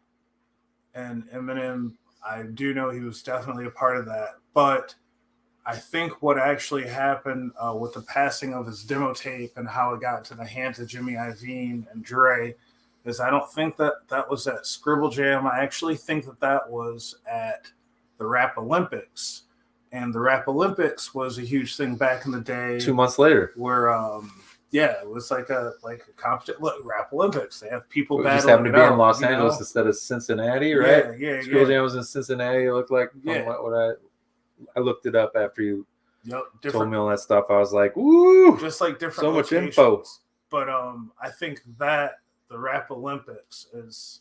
Eminem, I do know he was definitely a part of that. But I think what actually happened with the passing of his demo tape and how it got to the hands of Jimmy Iovine and Dre is I don't think that was at Scribble Jam. I actually think that was at the Rap Olympics. And the Rap Olympics was a huge thing back in the day. 2 months later. Where it was like a competition. Look, Rap Olympics. They have people It battling. just happened to it be in out, Los you Angeles know? instead of Cincinnati, right? Yeah. Scribble Jam was in Cincinnati. It looked like from Yeah. what I looked it up after you Yep, told me all that stuff. I was like, woo! just like different. So much locations. info. But I think that the Rap Olympics is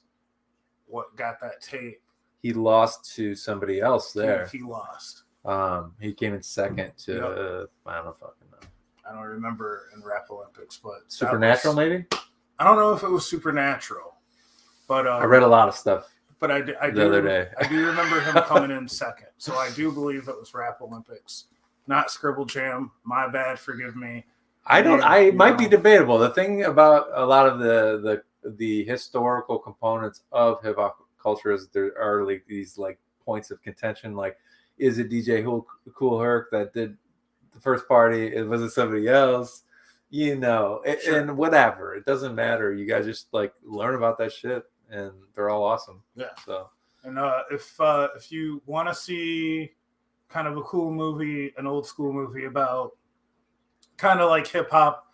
what got that tape. He lost to somebody else there. He lost. He came in second to Yep. I don't fucking know. I don't remember in Rap Olympics, but Supernatural, maybe. I don't know if it was Supernatural, but I read a lot of stuff. But I the other day. I do remember him coming in second. So I do believe it was Rap Olympics, not Scribble Jam. My bad, forgive me. It might be debatable. The thing about a lot of the historical components of hip hop culture is there are like these like points of contention. Like, is it DJ Kool Herc that did the first party? Was it somebody else? You know, Sure. and whatever. It doesn't matter. You guys just like learn about that shit, and they're all awesome. Yeah. So, And if you want to see kind of a cool movie, an old school movie about kind of like hip hop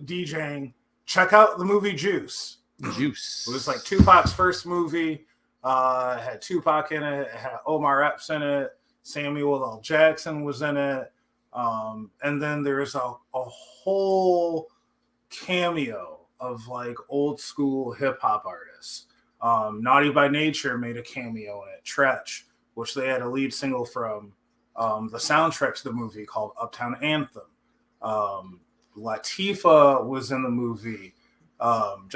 DJing, check out the movie Juice. Juice. It was like Tupac's first movie. It had Tupac in it. It had Omar Epps in it. Samuel L. Jackson was in it. And then there's a whole cameo of like old school hip hop artists. Naughty by Nature made a cameo in it. Tretch, which they had a lead single from the soundtrack to the movie called Uptown Anthem. Latifah was in the movie.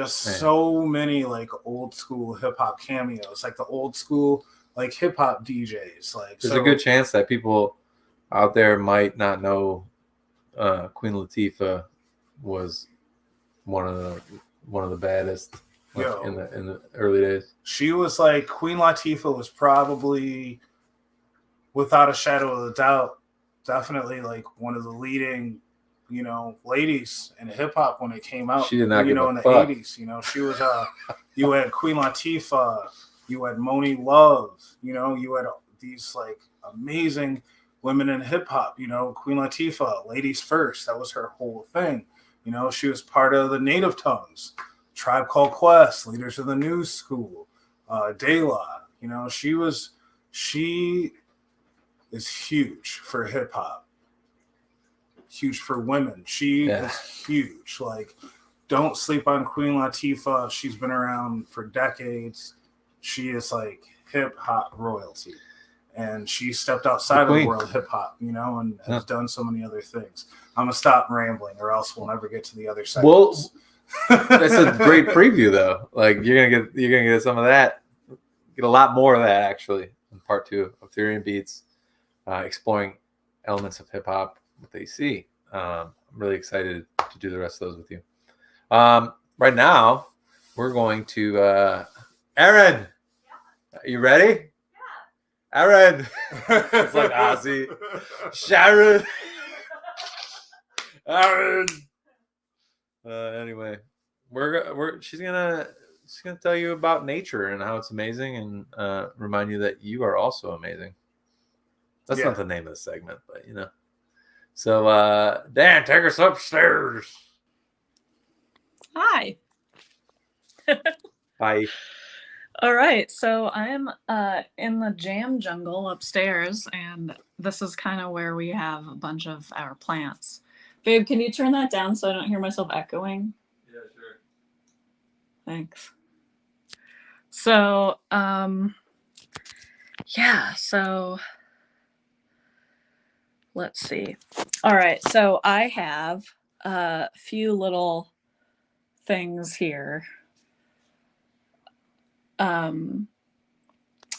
So many like old school hip hop cameos, like the old school like hip hop DJs. Like there's a good chance that people out there might not know Queen Latifah was one of the baddest in the early days. She was like Queen Latifah was probably, without a shadow of a doubt, definitely like one of the leading, ladies in hip hop when it came out. She did not give a in the fuck. 80s. She was you had Queen Latifah, you had Moni Love, you had these like amazing women in hip hop. You know, Queen Latifah, ladies first. That was her whole thing. You know, she was part of the Native Tongues, Tribe Called Quest, Leaders of the New School, De La. You know, she is huge for hip hop, huge for women. She is huge. Like, don't sleep on Queen Latifah. She's been around for decades. She is like hip hop royalty. And she stepped outside of the world of hip hop, you know, and has done so many other things. I'm gonna stop rambling, or else we'll never get to the other side. Well, that's a great preview, though. Like, you're gonna get some of that. Get a lot more of that actually in part 2 of Theory and Beats, exploring elements of hip hop that they see. I'm really excited to do the rest of those with you. Right now, we're going to Erin. Are you ready? Erin. It's like Ozzy. Sharon. Erin. Anyway, she's gonna tell you about nature and how it's amazing, and remind you that you are also amazing. That's not the name of the segment, but you know. So Dan, take us upstairs. Hi. Bye. All right, so I'm in the jam jungle upstairs, and this is kind of where we have a bunch of our plants. Babe, can you turn that down so I don't hear myself echoing? Yeah, sure. Thanks. So, yeah, so let's see. All right, so I have a few little things here.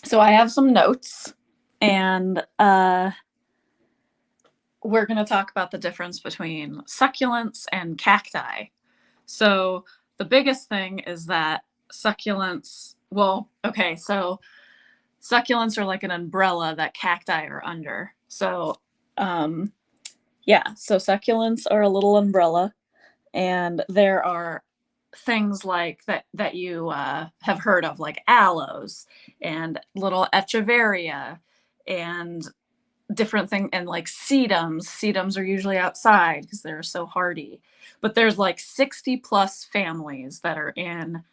So I have some notes, and we're going to talk about the difference between succulents and cacti. So the biggest thing is that succulents, so succulents are like an umbrella that cacti are under. So so succulents are a little umbrella, and there are things like that you have heard of, like aloes and little echeveria and different things, and like sedums are usually outside because they're so hardy. But there's like 60 plus families that are in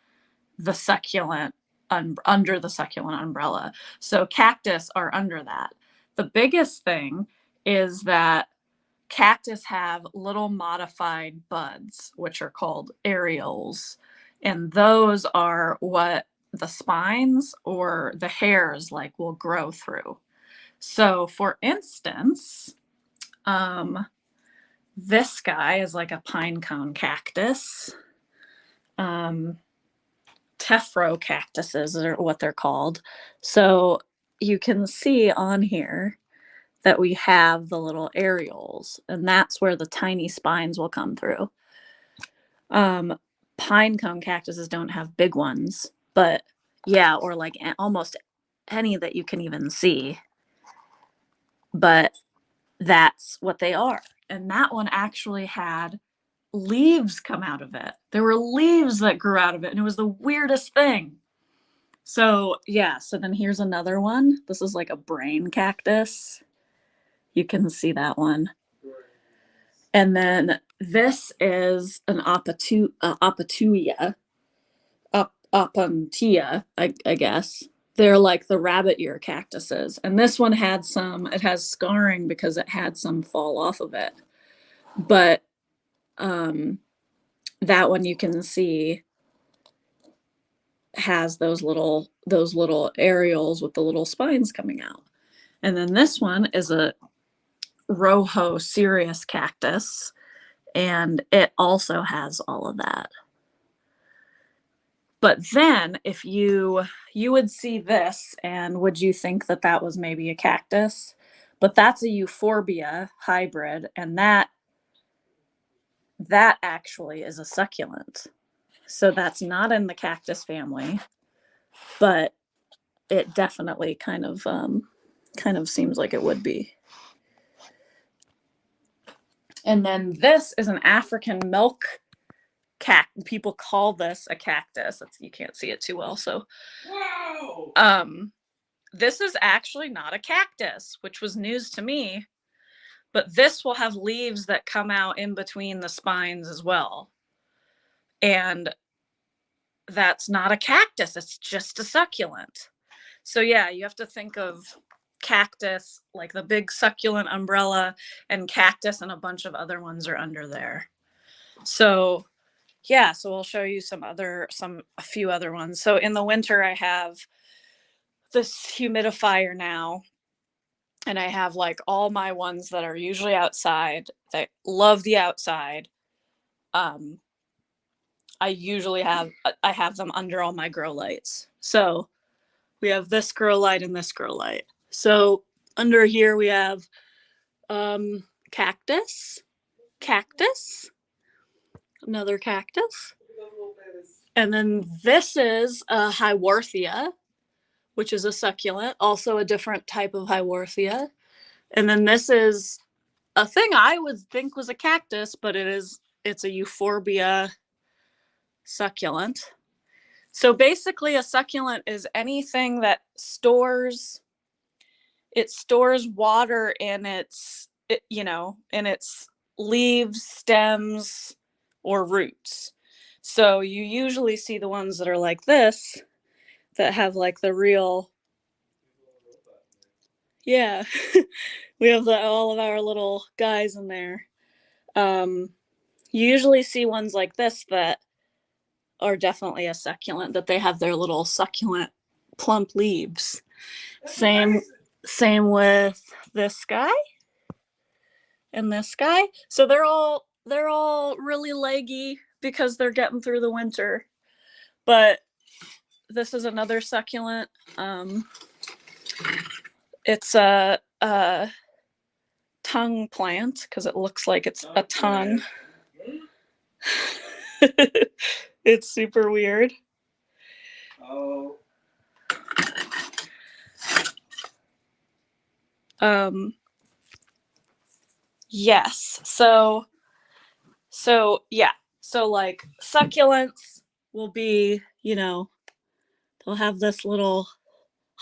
the succulent under the succulent umbrella. So cactus are under that. The biggest thing is that cactus have little modified buds, which are called areoles, and those are what the spines or the hairs like will grow through. So for instance, this guy is like a pine cone cactus. Tephro cactuses are what they're called. So you can see on here that we have the little areoles, and that's where the tiny spines will come through. Pine cone cactuses don't have big ones, but or like almost any that you can even see. But that's what they are. And that one actually had leaves come out of it. There were leaves that grew out of it, and it was the weirdest thing. So so then here's another one. This is like a brain cactus. You can see that one. And then this is an opuntia, I guess. They're like the rabbit ear cactuses. And this one it has scarring because it had some fall off of it. But that one you can see has those little areoles with the little spines coming out. And then this one is a Rojo Sirius cactus, and it also has all of that. But then if you would see this, and would you think that was maybe a cactus? But that's a euphorbia hybrid, and that actually is a succulent. So that's not in the cactus family, but it definitely kind of seems like it would be. And then this is an African milk cactus. People call this a cactus. You can't see it too well. So, this is actually not a cactus, which was news to me, but this will have leaves that come out in between the spines as well. And that's not a cactus, it's just a succulent. So yeah, you have to think of cactus, like the big succulent umbrella, and cactus and a bunch of other ones are under there. So yeah, so I'll show you a few other ones. So in the winter, I have this humidifier now, and I have like all my ones that are usually outside that love the outside. I have them under all my grow lights. So we have this grow light and this grow light. So under here we have cactus, another cactus. And then this is a Hyworthia, which is a succulent, also a different type of Hyworthia. And then this is a thing I would think was a cactus, but it's a Euphorbia succulent. So basically a succulent is anything that stores water in its leaves, stems, or roots. So you usually see the ones that are like this, that have like the real, yeah, we have all of our little guys in there. You usually see ones like this that are definitely a succulent, that they have their little succulent plump leaves. Same with this guy and this guy. So they're all really leggy because they're getting through the winter. But this is another succulent. It's a tongue plant because it looks like it's a tongue. It's super weird. Oh. Yes. So yeah. So like succulents will be, they'll have this little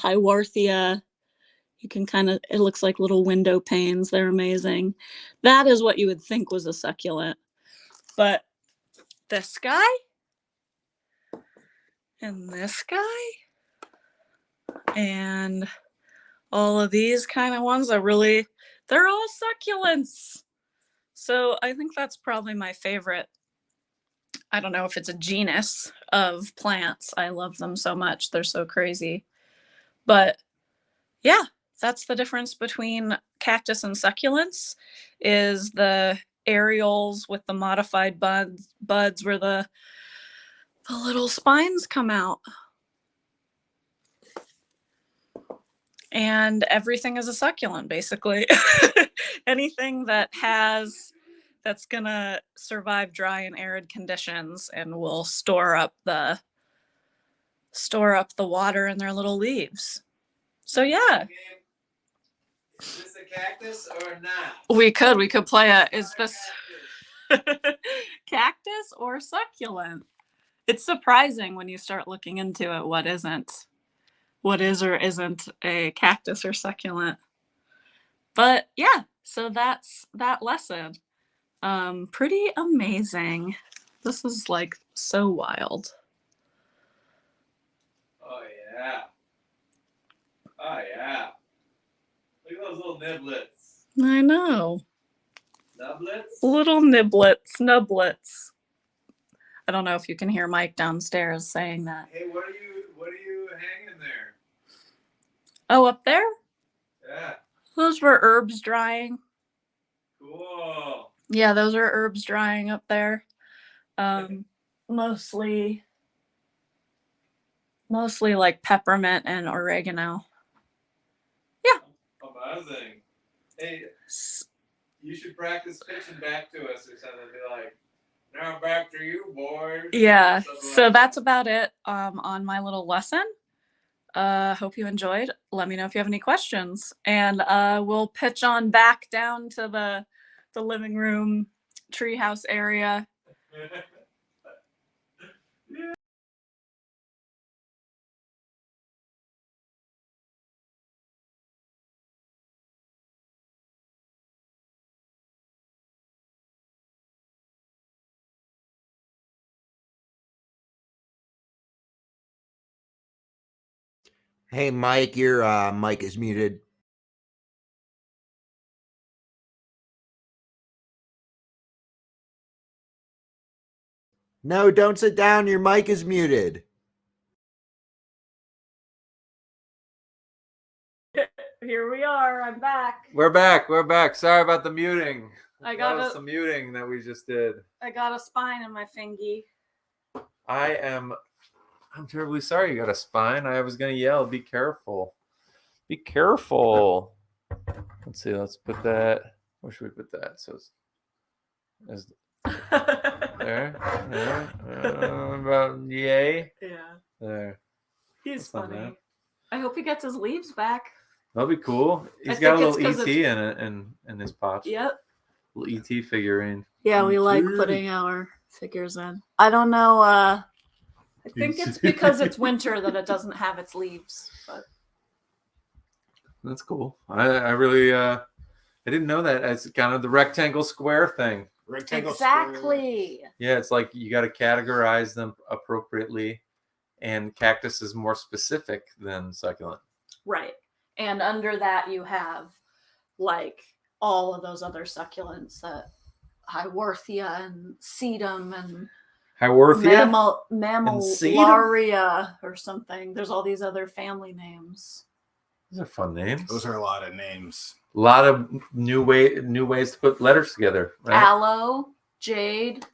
Hyworthia. You can it looks like little window panes. They're amazing. That is what you would think was a succulent. But this guy and this guy and all of these kind of ones they're all succulents. So I think that's probably my favorite. I don't know if it's a genus of plants. I love them so much. They're so crazy. But yeah, that's the difference between cactus and succulents, is the aerials with the modified buds where the little spines come out. And everything is a succulent, basically. Anything that's gonna survive dry and arid conditions and will store up the water in their little leaves. So yeah. Is this a cactus or not? We could play is this cactus or succulent? It's surprising when you start looking into it what is or isn't a cactus or succulent. But yeah, so that's that lesson. Pretty amazing. This is like so wild. Oh yeah. Oh yeah. Look at those little niblets. I know. Nublets? Little nublets. I don't know if you can hear Mike downstairs saying that. Hey, what are you hanging there? Oh, up there? Yeah. Those were herbs drying. Cool. Yeah, those are herbs drying up there. Mostly like peppermint and oregano. Yeah. Amazing. Hey, you should practice pitching back to us or something. Be like, now back to you, boys. Yeah. So that's about it on my little lesson. Hope you enjoyed. Let me know if you have any questions. And we'll pitch on back down to the living room treehouse area. Hey, Mike, your mic is muted. No, don't sit down. Your mic is muted. Here we are. I'm back. We're back. We're back. Sorry about the muting. I That was got some muting that we just did. a spine in my fingy. I'm terribly sorry you got a spine. I was gonna yell, be careful. Be careful. Let's see, let's put that. Where should we put that? So it's there. About yay. Yeah. There. He's That's not funny. bad. I hope he gets his leaves back. That'll be cool. He's I got a think little it's 'cause ET in it in his pouch. Yep. Little ET figurine. Yeah, we like ET. putting our figures in. I don't know. I think it's because it's winter that it doesn't have its leaves. But That's cool. I really I didn't know that. It's kind of the rectangle square thing. Rectangle square. exactly. Yeah, it's like you got to categorize them appropriately, and cactus is more specific than succulent. Right. And under that you have like all of those other succulents that Hyworthia and sedum and Hyworthia? Mammillaria or something. There's all these other family names. Those are fun names. Those are a lot of names. A lot of new ways to put letters together, right? Aloe, jade.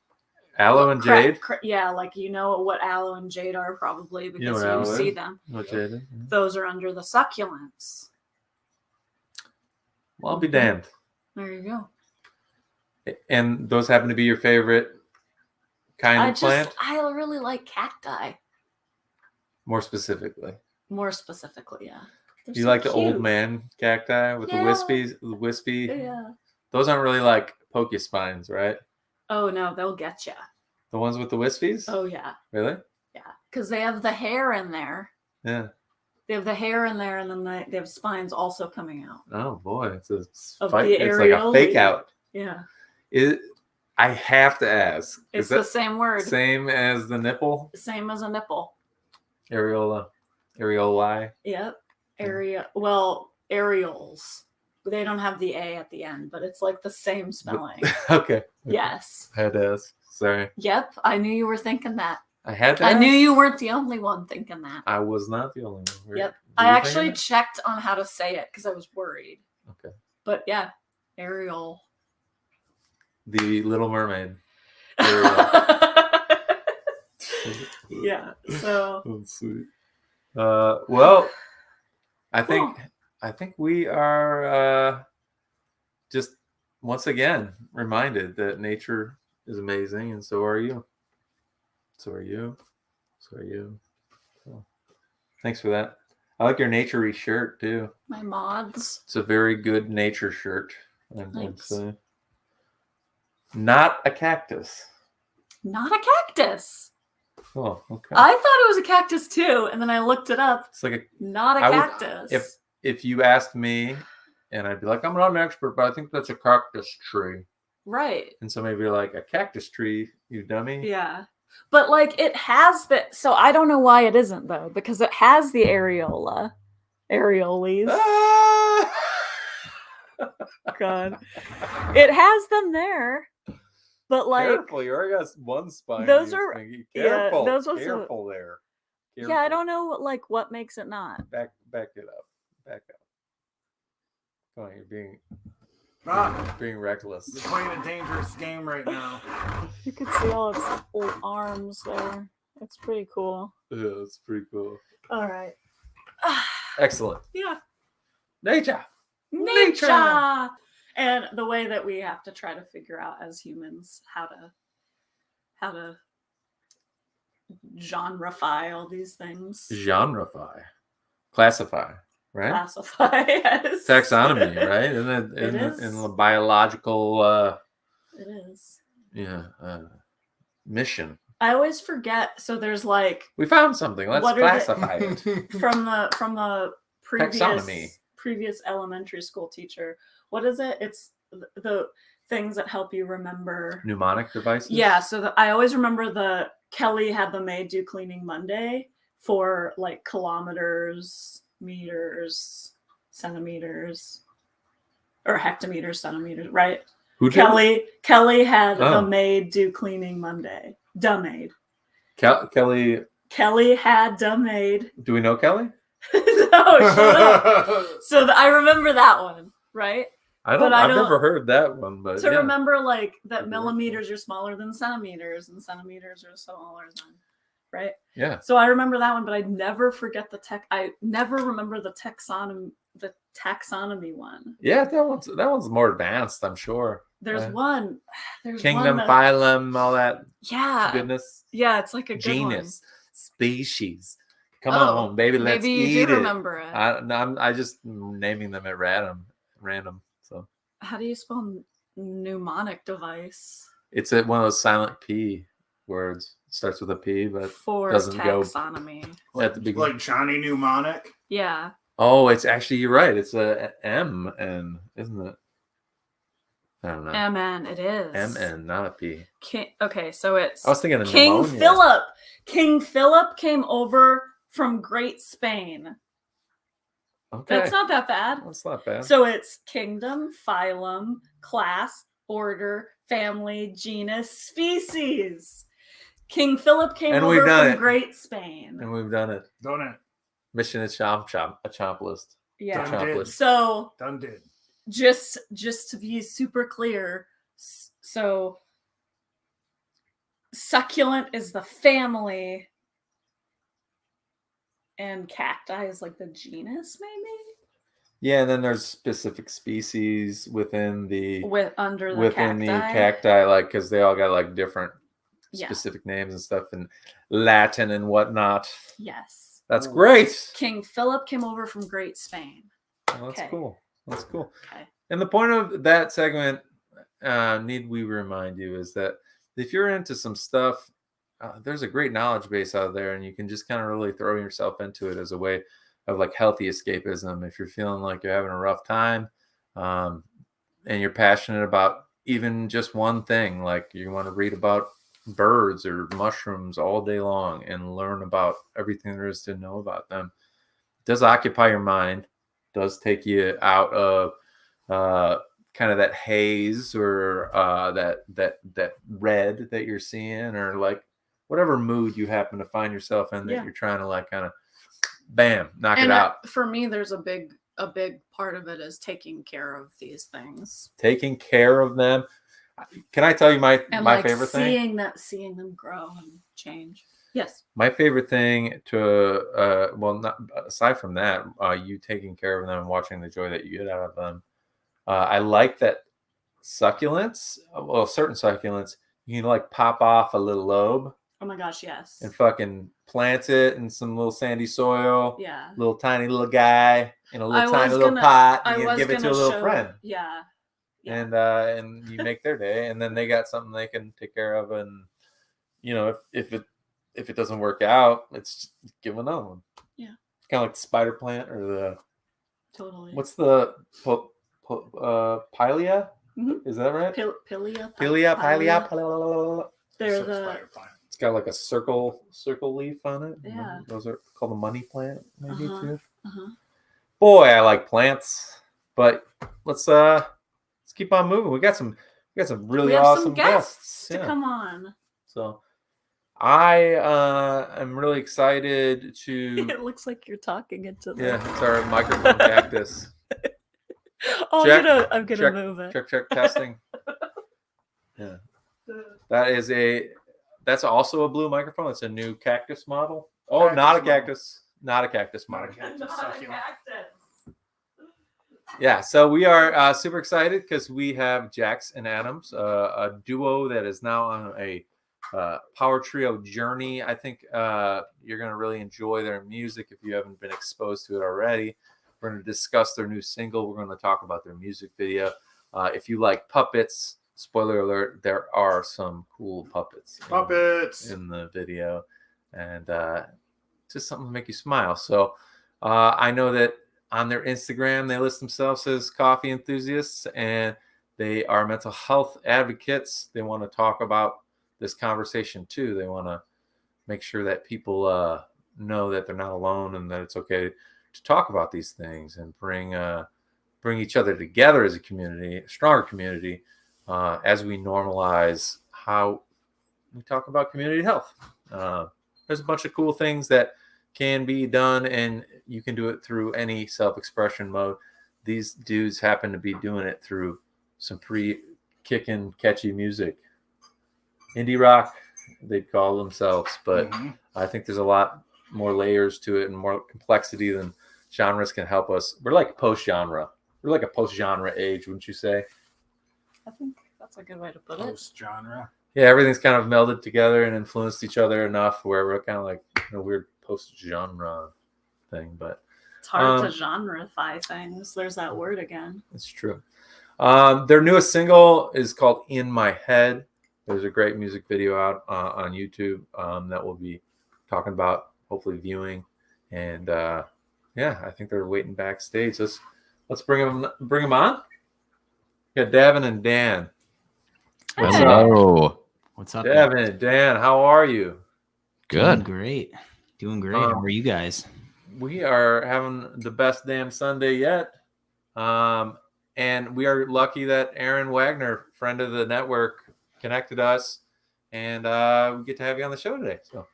Aloe and jade. Yeah, like you know what aloe and jade are probably know because what aloe you see is? them. What jade is? Those are under the succulents. Well, I'll be damned. There you go. And those happen to be your favorite kind of plant? I really like cacti. More specifically. More specifically, yeah. They're Do you so like the old cute. man cacti with Yeah. the wispy? Yeah. Those aren't really like poke spines, right? Oh no, they'll get you. The ones with the wispies? Oh yeah, Really? yeah. Because they have the hair in there. Yeah. They have the hair in there, and then they have spines also coming out. Oh boy, it's a Of fight. the It's like a areolae. fake out. Yeah, I have to ask. it's Is the that same word. same as the nipple? Same as a nipple. Areola. Areoli. Yep. Areoles. They don't have the A at the end, but it's like the same spelling. Okay. Yes. I had to ask. Sorry. Yep. I knew you were thinking that. I had to I ask. knew you weren't the only one thinking that. I was not the only one. Yep. Were I you actually thinking checked on how to say it because I was worried. that? Okay. But yeah, Ariel. The Little Mermaid. Yeah. So Oh, sweet. Well, I think we are just once again reminded that nature is amazing, and so are you. So are you. So are you. So, thanks for that. I like your naturey shirt too. my mods. It's a very good nature shirt. I'd Thanks. say. Not a cactus. Not a cactus. Oh, okay. I thought it was a cactus too, and then I looked it up. It's like a Not a I would- cactus. if you asked me, and I'd be like, I'm not an expert, but I think that's a cactus tree. Right. And somebody would be like, a cactus tree, you dummy. Yeah. But like it has the so I don't know why it isn't though, because it has the areola. Areoles. Ah! God. It has them there. But like Careful, you already got one spine. Those you are- thingy. yeah, Careful, those are some- careful there. yeah, I Careful. don't know like what makes it not. Back it up. Back up. Come on, you're being reckless. You're playing a dangerous game right now. You can see all its little arms there. It's pretty cool. Yeah, that's pretty cool. All right. Excellent. Yeah. Nature. Nature. And the way that we have to try to figure out as humans how to genreify all these things. Genreify. Classify. Right? Classify, yes. Taxonomy, right? Isn't It is. in the biological It is. mission. I always forget. So there's like We found something. Let's What are the- classify it. from the Taxonomy. previous elementary school teacher. What is it? It's the things that help you remember. Mnemonic devices. Yeah, so I always remember Kelly had the maid do cleaning Monday for like kilometers, meters, centimeters, or hectometers, centimeters, right? Who did? Kelly had Oh. the maid do cleaning Monday. The maid. Kelly. Kelly had the maid. Do we know Kelly? No, shut up. So I remember that one, right? I've But I don't- never heard that one, but To yeah. remember like that Could be millimeters are smaller than centimeters and centimeters are smaller than, right? Yeah. So I remember that one, but I never forget I never remember the taxonomy one. Yeah, that one's more advanced, I'm sure. There's Yeah. one. Kingdom, one that, phylum, all that yeah, goodness. yeah, it's like a good Genus, species. Come Oh, on, baby, let's maybe you eat do it. remember it. I just naming them at random. So How do you spell mnemonic device it's one of those silent P words. It starts with a P, but for doesn't go taxonomy? at the beginning. Like Johnny Mnemonic. Yeah, Oh, it's actually, you're right. It's a M-N, isn't it? I don't know. MN. It is M-N, not a P. Okay, so it's I was thinking of King pneumonia. Philip. King Philip came over from Great Spain. Okay. That's not that bad. That's not bad. So it's kingdom, phylum, class, order, family, genus, species. King Philip came And we've over done from it. Great Spain. And we've done it. Done it. Mission is a chomp list. Yeah. Done did. list. So Done did. just to be super clear, so succulent is the family and cacti is like the genus, maybe Yeah, and then there's specific species within the under the within cacti. the cacti, like because they all got like different Yeah. specific names and stuff in Latin and whatnot. Yes. That's great. King Philip came over from Great Spain. Well, that's Okay. cool. That's cool. Okay. And the point of that segment, need we remind you, is that if you're into some stuff, there's a great knowledge base out there, and you can just kind of really throw yourself into it as a way of like healthy escapism. If you're feeling like you're having a rough time, and you're passionate about even just one thing, like you want to read about birds or mushrooms all day long and learn about everything there is to know about them, it does occupy your mind, does take you out of kind of that haze or that red that you're seeing, or like whatever mood you happen to find yourself in that Yeah. you're trying to like kind of bam, knock And it out. for me, there's a big part of it is taking care of these things Taking care of them. Can I tell you my and my like favorite thing? seeing them grow and change. Yes. My favorite thing to well, not aside from that, you taking care of them and watching the joy that you get out of them. I like that succulents, well, certain succulents, you can like pop off a little lobe Oh my gosh, yes. and fucking plant it in some little sandy soil, Yeah. little tiny little guy in a I little was tiny little gonna- pot, I and you was give it to a gonna little show- friend, Yeah. Yeah. and you make their day, and then they got something they can take care of, and you know if it doesn't work out, it's just give another one. Yeah. It's kind of like the spider plant or the Totally. what's the pilea? Mhm. Is that right? Pilea? Pilea. They're So the spider plant. It's got like a circle leaf on it. Yeah. Those are called the money plant, maybe Uh-huh. too. uh-huh. Boy, I like plants. But let's keep on moving. We got some really We have awesome some guests to Yeah. come on. So I am really excited to It looks like you're talking into the. yeah, it's our microphone cactus. Oh, Check, I'm gonna check, move it. Check testing. Yeah. That's also a blue microphone. It's a new cactus model. Oh, Cactus not a model. cactus. Not a cactus Not a model. cactus, Not a succulent. cactus. Yeah, so we are super excited because we have Jax and Adams, a duo that is now on a power trio journey. I think you're going to really enjoy their music if you haven't been exposed to it already. We're going to discuss their new single. We're going to talk about their music video. If you like puppets, spoiler alert, there are some cool puppets in the video, and just something to make you smile. So I know that on their Instagram, they list themselves as coffee enthusiasts, and they are mental health advocates. They want to talk about this conversation too. They want to make sure that people know that they're not alone and that it's okay to talk about these things and bring each other together as a community, a stronger community, as we normalize how we talk about community health. There's a bunch of cool things that can be done, and you can do it through any self-expression mode. These dudes happen to be doing it through some pretty kicking, catchy music. Indie rock, they'd call themselves, but I think there's a lot more layers to it and more complexity than genres can help us. We're like post-genre. We're like a post-genre age, wouldn't you say? I think that's a good way to put it. Post-genre. Yeah, everything's kind of melded together and influenced each other enough where we're kind of like a weird post-genre thing. But It's hard to genreify things. There's that word again. it's true. Their newest single is called In My Head. There's a great music video out on YouTube that we'll be talking about, hopefully viewing. And yeah, I think they're waiting backstage. Let's bring them on. We got Davin and Dan. What's up? Hello. What's up? Davin, Dan, how are you? Good. Doing great. How are you guys? We are having the best damn Sunday yet. And we are lucky that Erin Wagner, friend of the network, connected us. And we get to have you on the show today. So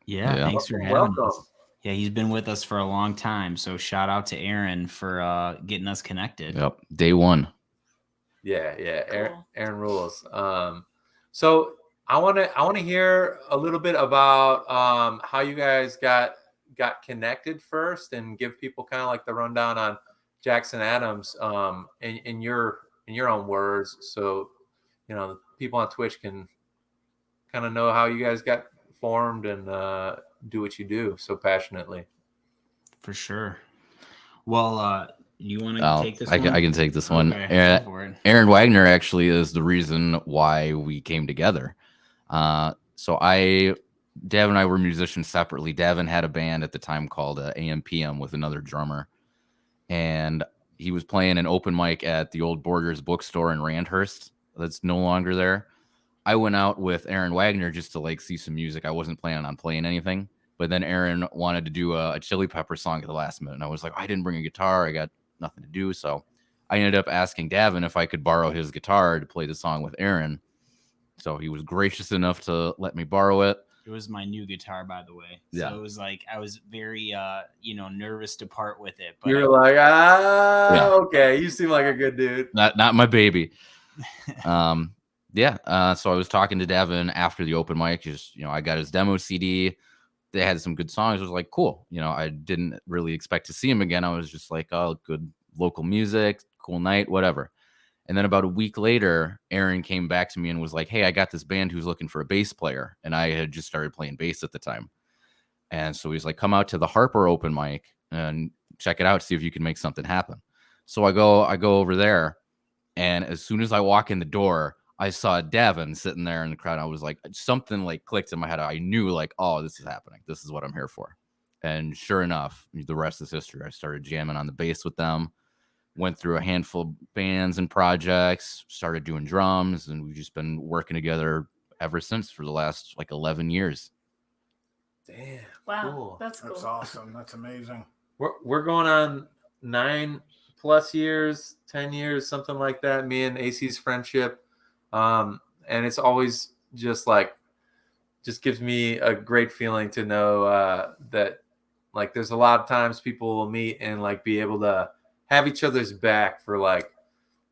yeah. Thanks for having us. Yeah, he's been with us for a long time. So shout out to Erin for getting us connected. Yep. Day one. Yeah. Cool. Erin rules. So I want to hear a little bit about how you guys got connected first, and give people kind of like the rundown on Jackson Adams in your own words, so the people on Twitch can kind of know how you guys got formed and do what you do so passionately. For sure. Well, you want to take this one? I can take this one. Okay, go for it. Erin Wagner actually is the reason why we came together. So Davin and I were musicians separately. Davin had a band at the time called AM/PM with another drummer. And he was playing an open mic at the old Borders bookstore in Randhurst. That's no longer there. I went out with Erin Wagner just to see some music. I wasn't planning on playing anything. But then Erin wanted to do a Chili Pepper song at the last minute. And I was like, I didn't bring a guitar. I got nothing to do. So I ended up asking Davin if I could borrow his guitar to play the song with Erin. So he was gracious enough to let me borrow it. It was my new guitar, by the way. Yeah. So it was I was very, nervous to part with it. But You're like, okay, you seem like a good dude. Not my baby. So I was talking to Davin after the open mic. I got his demo CD. They had some good songs. I was like, cool. I didn't really expect to see him again. I was just like, oh, good local music, cool night, whatever. And then about a week later, Erin came back to me and was like, hey, I got this band who's looking for a bass player. And I had just started playing bass at the time. And so he's like, come out to the Harper open mic and check it out, see if you can make something happen. So I go over there. And as soon as I walk in the door, I saw Davin sitting there in the crowd. I was like, something clicked in my head. I knew oh, this is happening. This is what I'm here for. And sure enough, the rest is history. I started jamming on the bass with them. Went through a handful of bands and projects, started doing drums, and we've just been working together ever since for the last 11 years. Damn. Wow, cool. that's cool. That's awesome. That's amazing. We're going on 9+ years, 10 years, something like that. Me and AC's friendship, and it's always just gives me a great feeling to know that there's a lot of times people will meet and be able to have each other's back for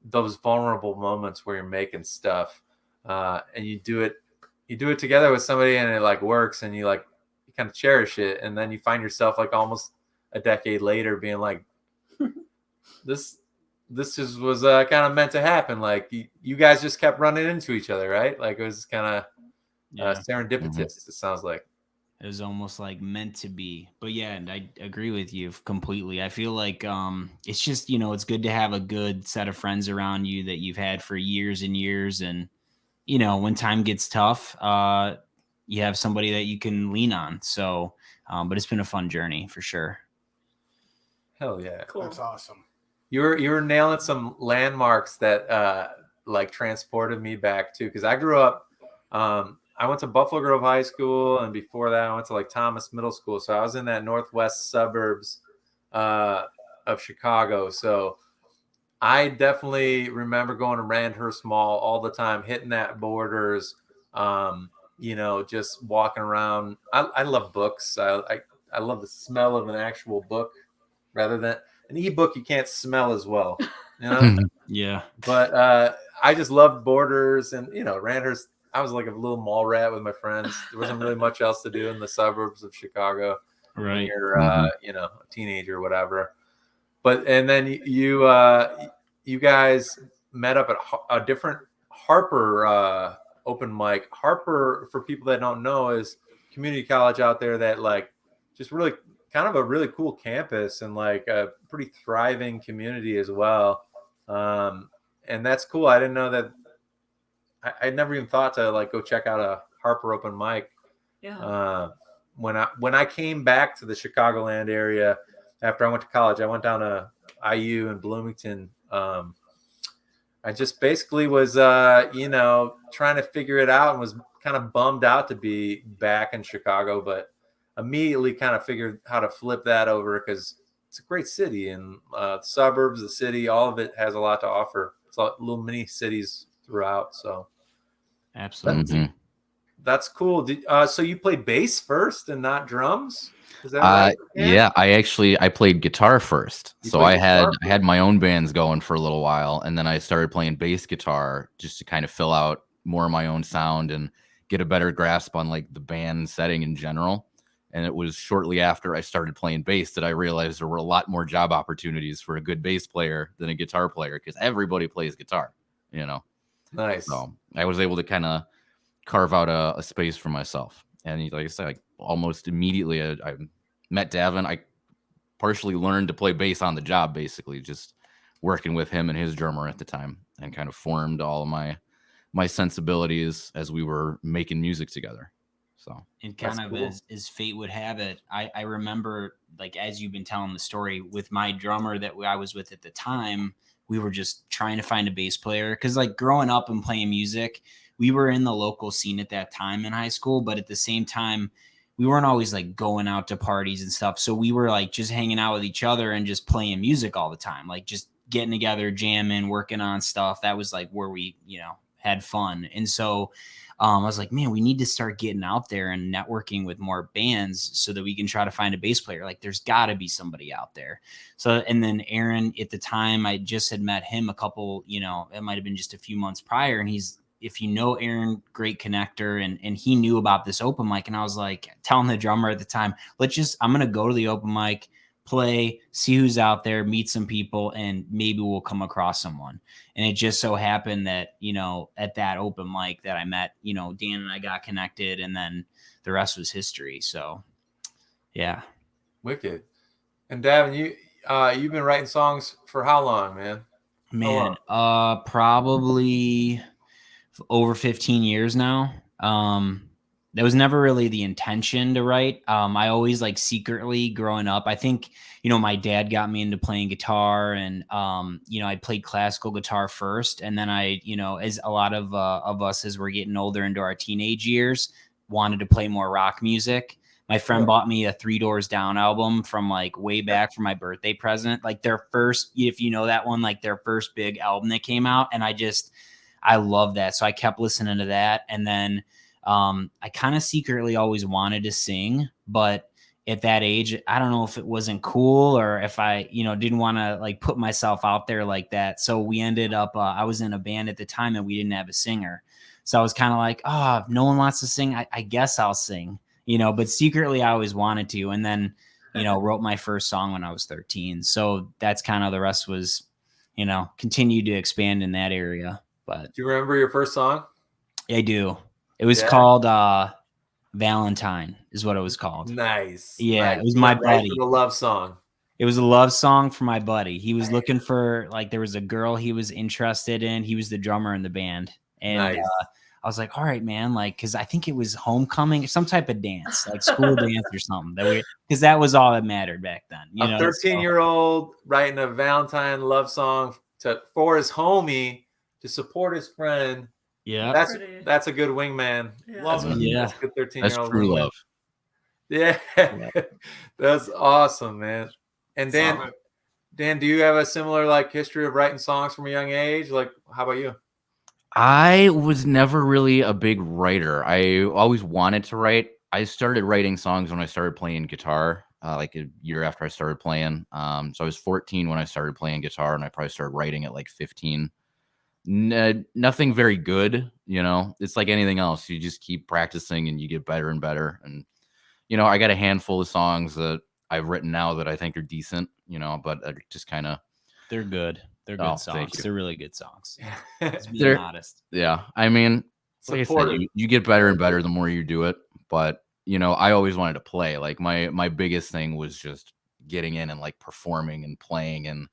those vulnerable moments where you're making stuff, and you do it together with somebody, and it works, and you kind of cherish it, and then you find yourself almost a decade later being this just was kind of meant to happen. You guys just kept running into each other, right? It was kind of serendipitous. Mm-hmm. It sounds like it was almost meant to be. But yeah, and I agree with you completely. I feel it's just, it's good to have a good set of friends around you that you've had for years and years. And, when time gets tough, you have somebody that you can lean on. So, but it's been a fun journey for sure. Hell yeah. Cool. That's awesome. You were nailing some landmarks that transported me back too, because I grew up I went to Buffalo Grove High School, and before that, I went to like Thomas Middle School. So I was in that northwest suburbs of Chicago. So I definitely remember going to Randhurst Mall all the time, hitting that Borders. Just walking around. I love books. I love the smell of an actual book rather than an ebook. You can't smell as well, Yeah. But I just loved Borders and Randhurst. I was like a little mall rat with my friends. There wasn't really much else to do in the suburbs of Chicago when Right. you're a teenager or whatever. But and then you guys met up at a different Harper open mic. Harper, for people that don't know, is community college out there that like just really kind of a really cool campus and like a pretty thriving community as well. And that's cool. I didn't know that. I never even thought to like go check out a Harper open mic. Yeah. When I came back to the Chicagoland area after I went to college, I went down to IU in Bloomington. I just basically was, trying to figure it out and was kind of bummed out to be back in Chicago, but immediately kind of figured how to flip that over because it's a great city and the suburbs, the city, all of it has a lot to offer. It's little mini cities throughout. So Absolutely. that's cool. So you play bass first and not drums? Is that right? Yeah, I played guitar first. So I had my own bands going for a little while, and then I started playing bass guitar just to kind of fill out more of my own sound and get a better grasp on like the band setting in general. And it was shortly after I started playing bass that I realized there were a lot more job opportunities for a good bass player than a guitar player because everybody plays guitar, Nice. So I was able to kind of carve out a space for myself. And like I said, like almost immediately I met Davin. I partially learned to play bass on the job, basically just working with him and his drummer at the time, and kind of formed all of my sensibilities as we were making music together. So and kind of cool. as fate would have it, I remember, like, as you've been telling the story, with my drummer that I was with at the time, we were just trying to find a bass player because, like, growing up and playing music, we were in the local scene at that time in high school, but at the same time, we weren't always like going out to parties and stuff. So we were like just hanging out with each other and just playing music all the time, like just getting together, jamming, working on stuff. That was like where we, had fun. And so I was like, man, we need to start getting out there and networking with more bands so that we can try to find a bass player. Like there's got to be somebody out there. So, and then Aaron, at the time, I just had met him a couple, it might've been just a few months prior. And if you know Aaron, great connector, and he knew about this open mic. And I was like telling the drummer at the time, I'm going to go to the open mic, play, see who's out there, meet some people, and maybe we'll come across someone. And it just so happened that, at that open mic that I met, Dan and I got connected, and then the rest was history. So yeah. Wicked. And Davin, you've been writing songs for how long, man? Probably over 15 years now. That was never really the intention to write. I always like secretly growing up, I think, my dad got me into playing guitar, and, I played classical guitar first. And then I, as a lot of us, as we're getting older into our teenage years, wanted to play more rock music. My friend bought me a 3 Doors Down album from like way back for my birthday present, like their first, if you know that one, like their first big album that came out. And I love that. So I kept listening to that. And then I kind of secretly always wanted to sing, but at that age, I don't know if it wasn't cool or if I, didn't want to like put myself out there like that. So we ended up, I was in a band at the time and we didn't have a singer. So I was kind of like, if no one wants to sing, I guess I'll sing, but secretly I always wanted to. And then, wrote my first song when I was 13. So that's kind of, the rest was, continued to expand in that area. But do you remember your first song? I do. It was called Valentine is what it was called. Nice. Yeah, nice. It was my buddy. For the love song. It was a love song for my buddy. He was looking for, like, there was a girl he was interested in. He was the drummer in the band. And nice. I was like, all right, man, like, because I think it was homecoming, some type of dance, like school dance or something. Because that was all that mattered back then. A 13-year-old writing a Valentine love song for his homie to support his friend Yeah. That's a good wingman. Yeah. Love it. Yeah. That's a good That's 13-year-old true wingman. love. Yeah, that's awesome, man. And Dan, do you have a similar like history of writing songs from a young age? Like, how about you? I was never really a big writer. I always wanted to write. I started writing songs when I started playing guitar, like a year after I started playing. So I was 14 when I started playing guitar, and I probably started writing at like 15. Nothing very good, you know. It's like anything else. You just keep practicing, and you get better and better. And you know, I got a handful of songs that I've written now that I think are decent, you know, but I just kind of. They're good. They're good Oh, songs. thank you. They're really good songs. Just being They're- honest. Yeah, I mean, like I said, Supportive. you get better and better the more you do it. But you know, I always wanted to play. Like my biggest thing was just getting in and like performing and playing. And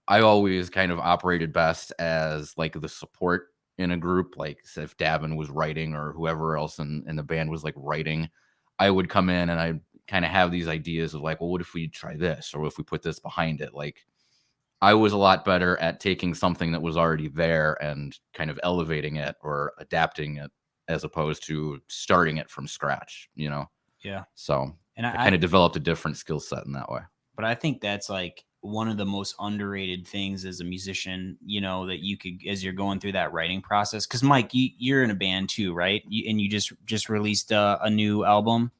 I always kind of operated best as like the support in a group. Like if Davin was writing or whoever else in the band was like writing, I would come in and I kind of have these ideas of like, well, what if we try this, or if we put this behind it? Like I was a lot better at taking something that was already there and kind of elevating it or adapting it as opposed to starting it from scratch, you know? Yeah. So And I kind of developed a different skill set in that way. But I think that's like one of the most underrated things as a musician, you know, that you could, as you're going through that writing process. Because Mike, you're in a band too, right? And you just released a new album.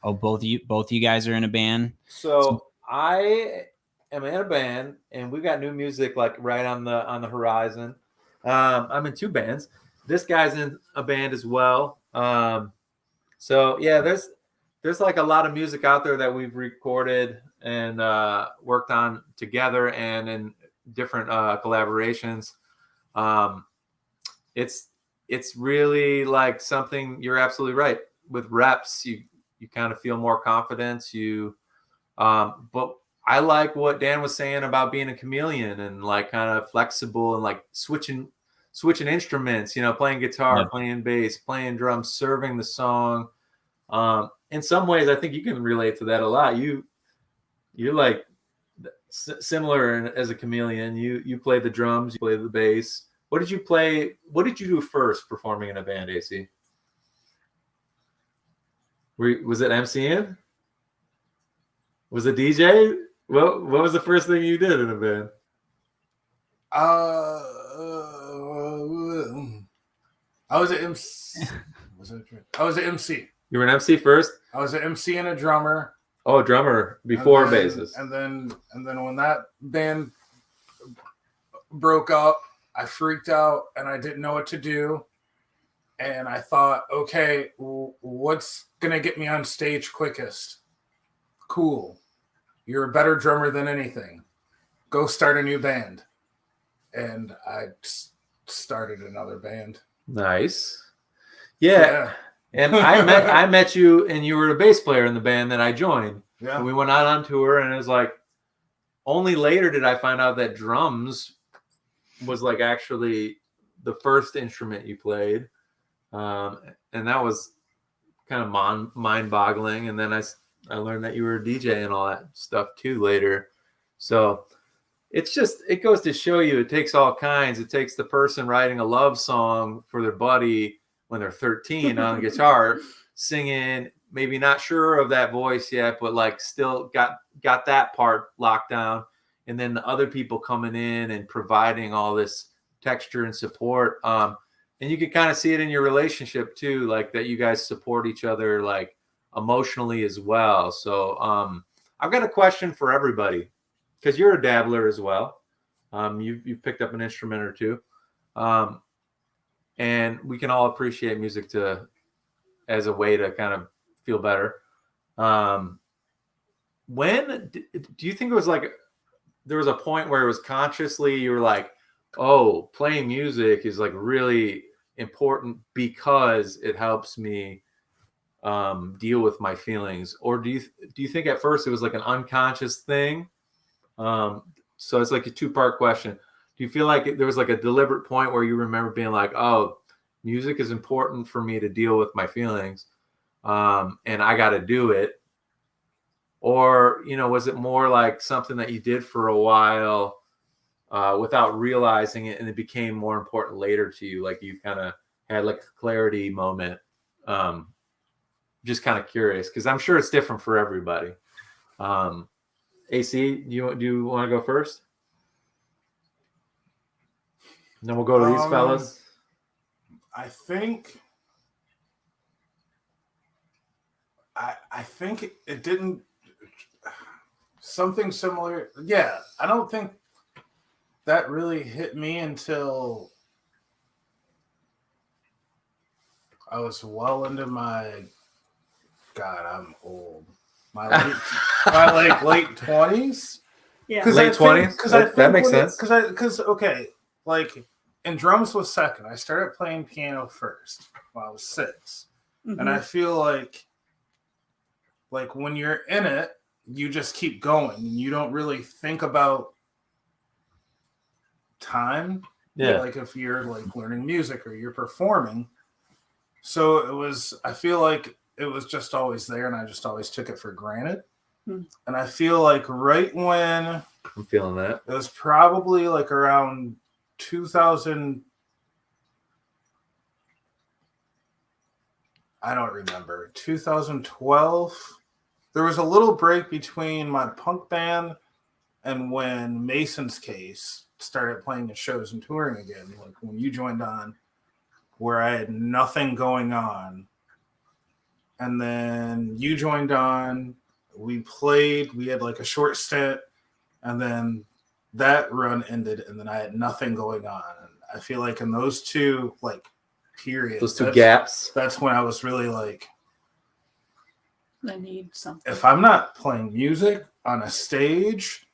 Oh, both you guys are in a band. So I am in a band, and we've got new music like right on the horizon. I'm in 2 bands. This guy's in a band as well. So yeah, there's like a lot of music out there that we've recorded and worked on together and in different collaborations. It's really like something. You're absolutely right. With reps, you kind of feel more confidence. But I like what Dan was saying about being a chameleon and like kind of flexible and like switching instruments, you know, playing guitar, playing bass, playing drums, serving the song. In some ways, I think you can relate to that a lot. You're like similar as a chameleon. You play the drums, you play the bass. What did you play? What did you do first performing in a band, AC? Was it MCing? Was it DJ? What was the first thing you did in a band? I was an MC. I was an MC. You were an MC first? I was an MC and a drummer. Oh, drummer before bassist. And then when that band broke up, I freaked out and I didn't know what to do. And I thought, okay, what's gonna get me on stage quickest? Cool. You're a better drummer than anything. Go start a new band. And I started another band. Nice. Yeah. And I met you, and you were a bass player in the band that I joined. Yeah. And we went out on tour, and it was like only later did I find out that drums was like actually the first instrument you played. And that was kind of mind-boggling. And then I learned that you were a DJ and all that stuff too later. So it goes to show you it takes all kinds. It takes the person writing a love song for their buddy when they're 13 on guitar, singing, maybe not sure of that voice yet, but like still got that part locked down. And then the other people coming in and providing all this texture and support. And you can kind of see it in your relationship too, like that you guys support each other like emotionally as well. So I've got a question for everybody, because you're a dabbler as well. You've picked up an instrument or two. And we can all appreciate music as a way to kind of feel better. When do you think it was like there was a point where it was consciously you were like, oh, playing music is like really important because it helps me deal with my feelings? Or do you think at first it was like an unconscious thing? So it's like a 2-part question. Do you feel like there was like a deliberate point where you remember being like, oh, music is important for me to deal with my feelings, and I got to do it? Or, you know, was it more like something that you did for a while without realizing it, and it became more important later to you? Like you kind of had like a clarity moment. Just kind of curious because I'm sure it's different for everybody. AC, do you want to go first? And then we'll go to these fellas. I think it didn't something similar. Yeah, I don't think that really hit me until I was well into my God, I'm old. My late 20s. Yeah, late 20s. That makes sense. Because okay, like, and drums was second. I started playing piano first when I was 6, and I feel like when you're in it, you just keep going, and you don't really think about time. Yeah, like if you're like learning music or you're performing. So it was. I feel like it was just always there, and I just always took it for granted. And I feel like right when I'm feeling that. it was probably like around 2000. I don't remember. 2012. There was a little break between my punk band and when Mason's Case started playing at shows and touring again. Like when you joined on, where I had nothing going on. And then you joined on, we played, we had like a short stint, and then that run ended, and then I had nothing going on. And I feel like in those two like periods, those two gaps, that's when I was really like, I need something. if I'm not playing music on a stage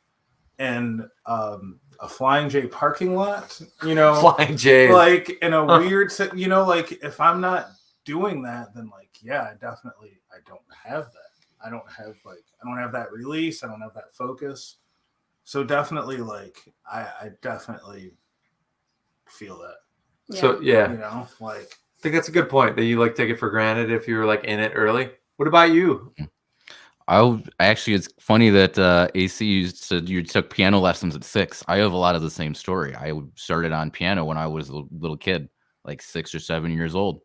and a Flying J parking lot, Flying J, like in a weird, like if I'm not doing that, then like, yeah, I don't have that. I don't have that release. I don't have that focus. So definitely, like, I definitely feel that. Yeah. So yeah, like, I think that's a good point that you like take it for granted if you were like in it early. What about you? It's funny that AC, you said you took piano lessons at 6. I have a lot of the same story. I started on piano when I was a little kid, like 6 or 7 years old.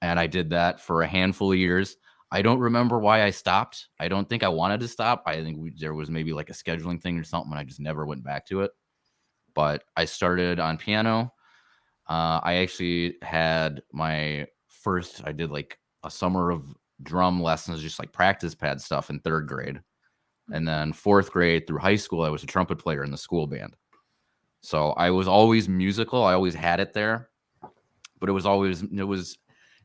And I did that for a handful of years. I don't remember why I stopped. I don't think I wanted to stop. I think there was maybe like a scheduling thing or something. And I just never went back to it. But I started on piano. I actually had I did like a summer of drum lessons, just like practice pad stuff in 3rd grade. And then 4th grade through high school, I was a trumpet player in the school band. So I was always musical. I always had it there. But it was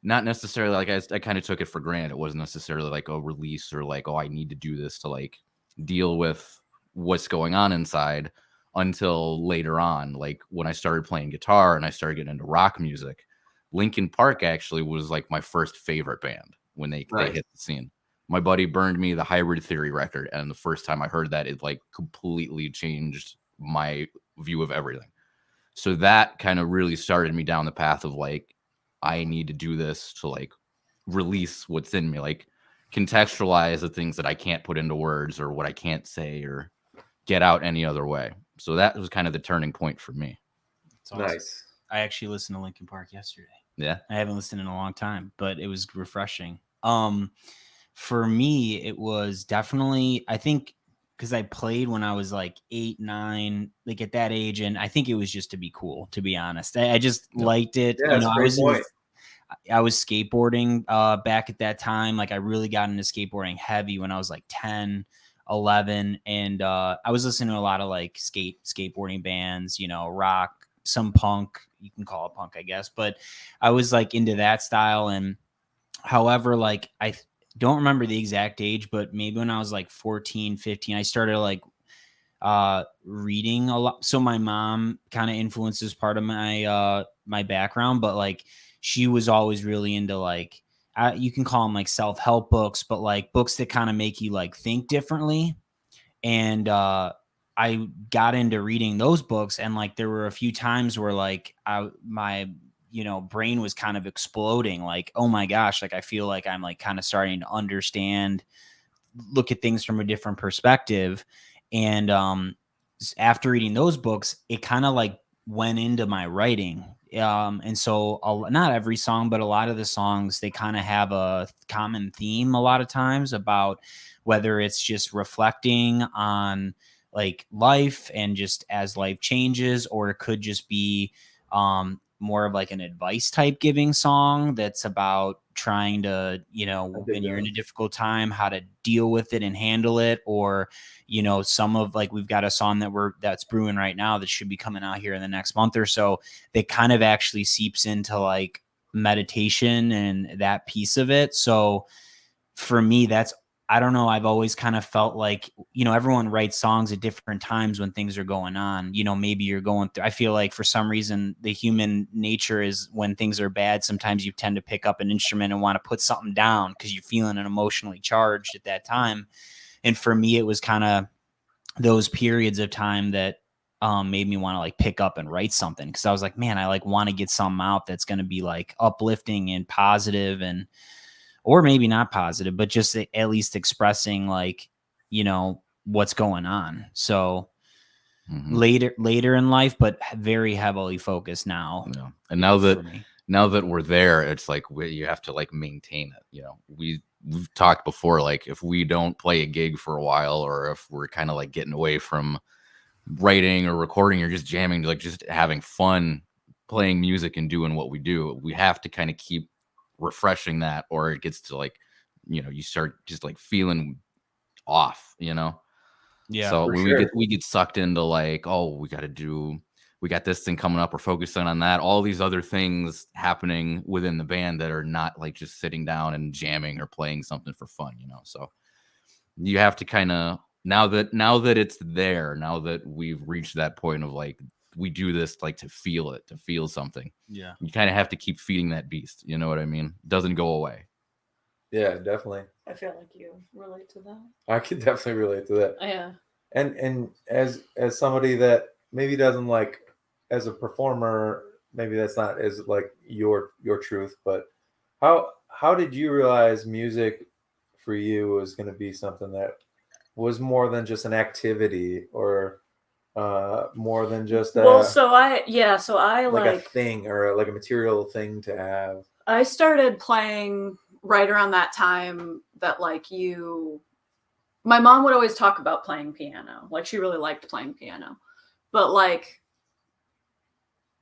not necessarily like I kind of took it for granted. It wasn't necessarily like a release or like, oh, I need to do this to like deal with what's going on inside until later on. Like when I started playing guitar and I started getting into rock music, Linkin Park actually was like my first favorite band when they hit the scene. My buddy burned me the Hybrid Theory record. And the first time I heard that, it like completely changed my view of everything. So that kind of really started me down the path of like, I need to do this to like release what's in me, like contextualize the things that I can't put into words or what I can't say or get out any other way. So that was kind of the turning point for me. That's awesome. Nice. I actually listened to Linkin Park yesterday. Yeah. I haven't listened in a long time, but it was refreshing. For me, it was definitely, I think, because I played when I was like 8, 9, like at that age, and I think it was just to be cool, to be honest. I just liked it. Yeah, I was skateboarding back at that time. Like I really got into skateboarding heavy when I was like 10, 11, and I was listening to a lot of like skateboarding bands, rock, some punk. You can call it punk, I guess, but I was like into that style. And however, like I don't remember the exact age, but maybe when I was like 14, 15, I started like reading a lot. So my mom kind of influences part of my my background, but like she was always really into like you can call them like self-help books, but like books that kind of make you like think differently. And I got into reading those books, and like there were a few times where like my brain was kind of exploding, like, oh my gosh, like I feel like I'm like kind of starting to understand, look at things from a different perspective. And after reading those books, it kind of like went into my writing. And so not every song, but a lot of the songs, they kind of have a common theme a lot of times about whether it's just reflecting on like life and just as life changes, or it could just be more of like an advice type giving song that's about trying to, when you're in a difficult time, how to deal with it and handle it. Or, some of like, we've got a song that's brewing right now that should be coming out here in the next month or so, that kind of actually seeps into like meditation and that piece of it. So for me, I don't know. I've always kind of felt like, everyone writes songs at different times when things are going on. Maybe you're going through, I feel like for some reason, the human nature is when things are bad, sometimes you tend to pick up an instrument and want to put something down because you're feeling emotionally charged at that time. And for me, it was kind of those periods of time that made me want to like pick up and write something. Because I was like, man, I like want to get something out that's going to be like uplifting and positive, and or maybe not positive, but just at least expressing like, what's going on. So later in life, but very heavily focused now. Yeah. And now that we're there, it's like you have to like maintain it. We've talked before, like if we don't play a gig for a while, or if we're kind of like getting away from writing or recording or just jamming, like just having fun playing music and doing what we do, we have to kind of keep refreshing that, or it gets to like, you start just like feeling off, Yeah. So when we get sucked into like, oh, we got this thing coming up, we're focusing on that, all these other things happening within the band that are not like just sitting down and jamming or playing something for fun, so you have to kind of, now that it's there, now that we've reached that point of like, we do this like to feel something. Yeah. You kind of have to keep feeding that beast. You know what I mean? It doesn't go away. Yeah, definitely. I feel like you relate to that. I can definitely relate to that. Yeah. And as somebody that maybe doesn't like, as a performer, maybe that's not as like your truth, but how did you realize music for you was going to be something that was more than just an activity, or more than just so I like a thing, or like a material thing to have? I started playing right around that time that like my mom would always talk about playing piano. Like she really liked playing piano. But like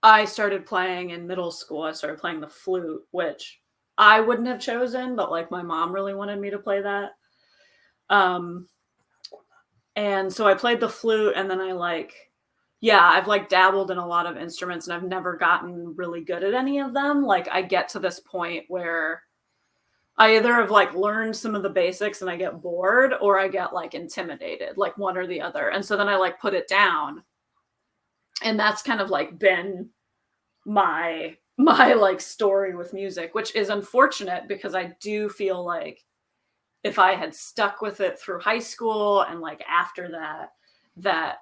I started playing in middle school. I started playing the flute, which I wouldn't have chosen, but like my mom really wanted me to play that. And so I played the flute, and then I've like dabbled in a lot of instruments, and I've never gotten really good at any of them. Like I get to this point where I either have like learned some of the basics and I get bored, or I get like intimidated, like one or the other. And so then I like put it down. And that's kind of like been my like story with music, which is unfortunate because I do feel like if I had stuck with it through high school and like after that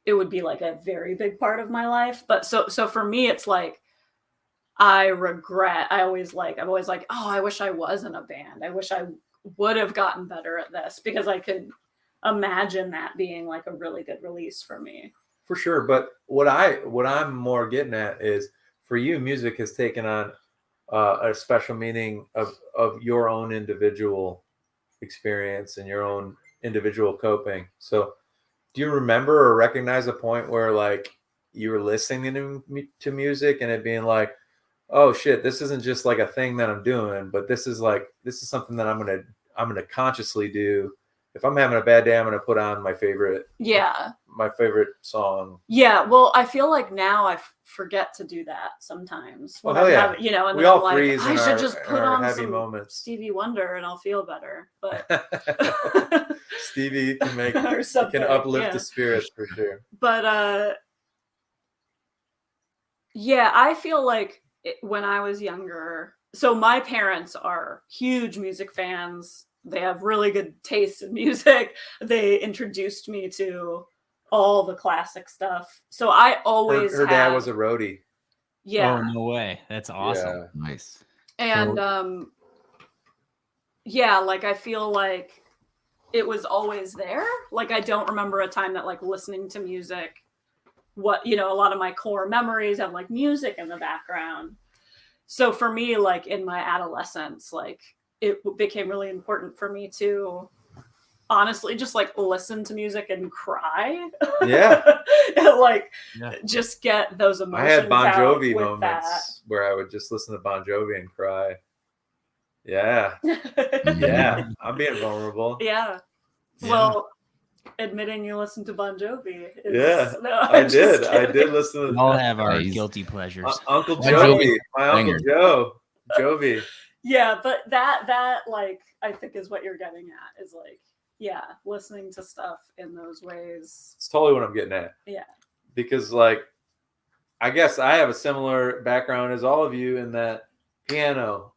it would be like a very big part of my life. But so for me, it's like, I'm always like, oh, I wish I was in a band. I wish I would have gotten better at this, because I could imagine that being like a really good release for me. For sure. But what I'm more getting at is, for you, music has taken on a special meaning of your own individual experience and your own individual coping. So do you remember or recognize a point where like you were listening to music and it being like, oh shit, this isn't just like a thing that I'm doing, but this is something that I'm gonna consciously do. If I'm having a bad day, I'm gonna put on my favorite song. Yeah, well, I feel like now I forget to do that sometimes. Well, hell yeah. And we then all I'm freeze like, I should just put on heavy some moments. Stevie Wonder and I'll feel better. But Stevie can can uplift the spirits for sure. But I feel like when I was younger, so my parents are huge music fans. They have really good taste in music. They introduced me to all the classic stuff. So I always her dad was a roadie. Yeah. Oh, no way. That's awesome. Yeah. Nice. And like I feel like it was always there. Like I don't remember a time that like listening to music what, a lot of my core memories have like music in the background. So for me, like in my adolescence, like it became really important for me to honestly just like listen to music and cry. Yeah. And like Yeah. just get those I emotions had Bon out Jovi with moments where I would just listen to Bon Jovi and cry. Yeah. that. Yeah. I'm being vulnerable. Yeah. Yeah. Well, admitting you listen to Bon Jovi is, Yeah, no, I I'm just did. I did kidding. listen We to all have our He's- guilty pleasures. Uncle Bon Jovi, Jovi. My Uncle banger. Joe. Jovi. Yeah, but that like I think is what you're getting at is like, yeah, listening to stuff in those ways. It's totally what I'm getting at. Yeah. Because like I guess I have a similar background as all of you in that piano.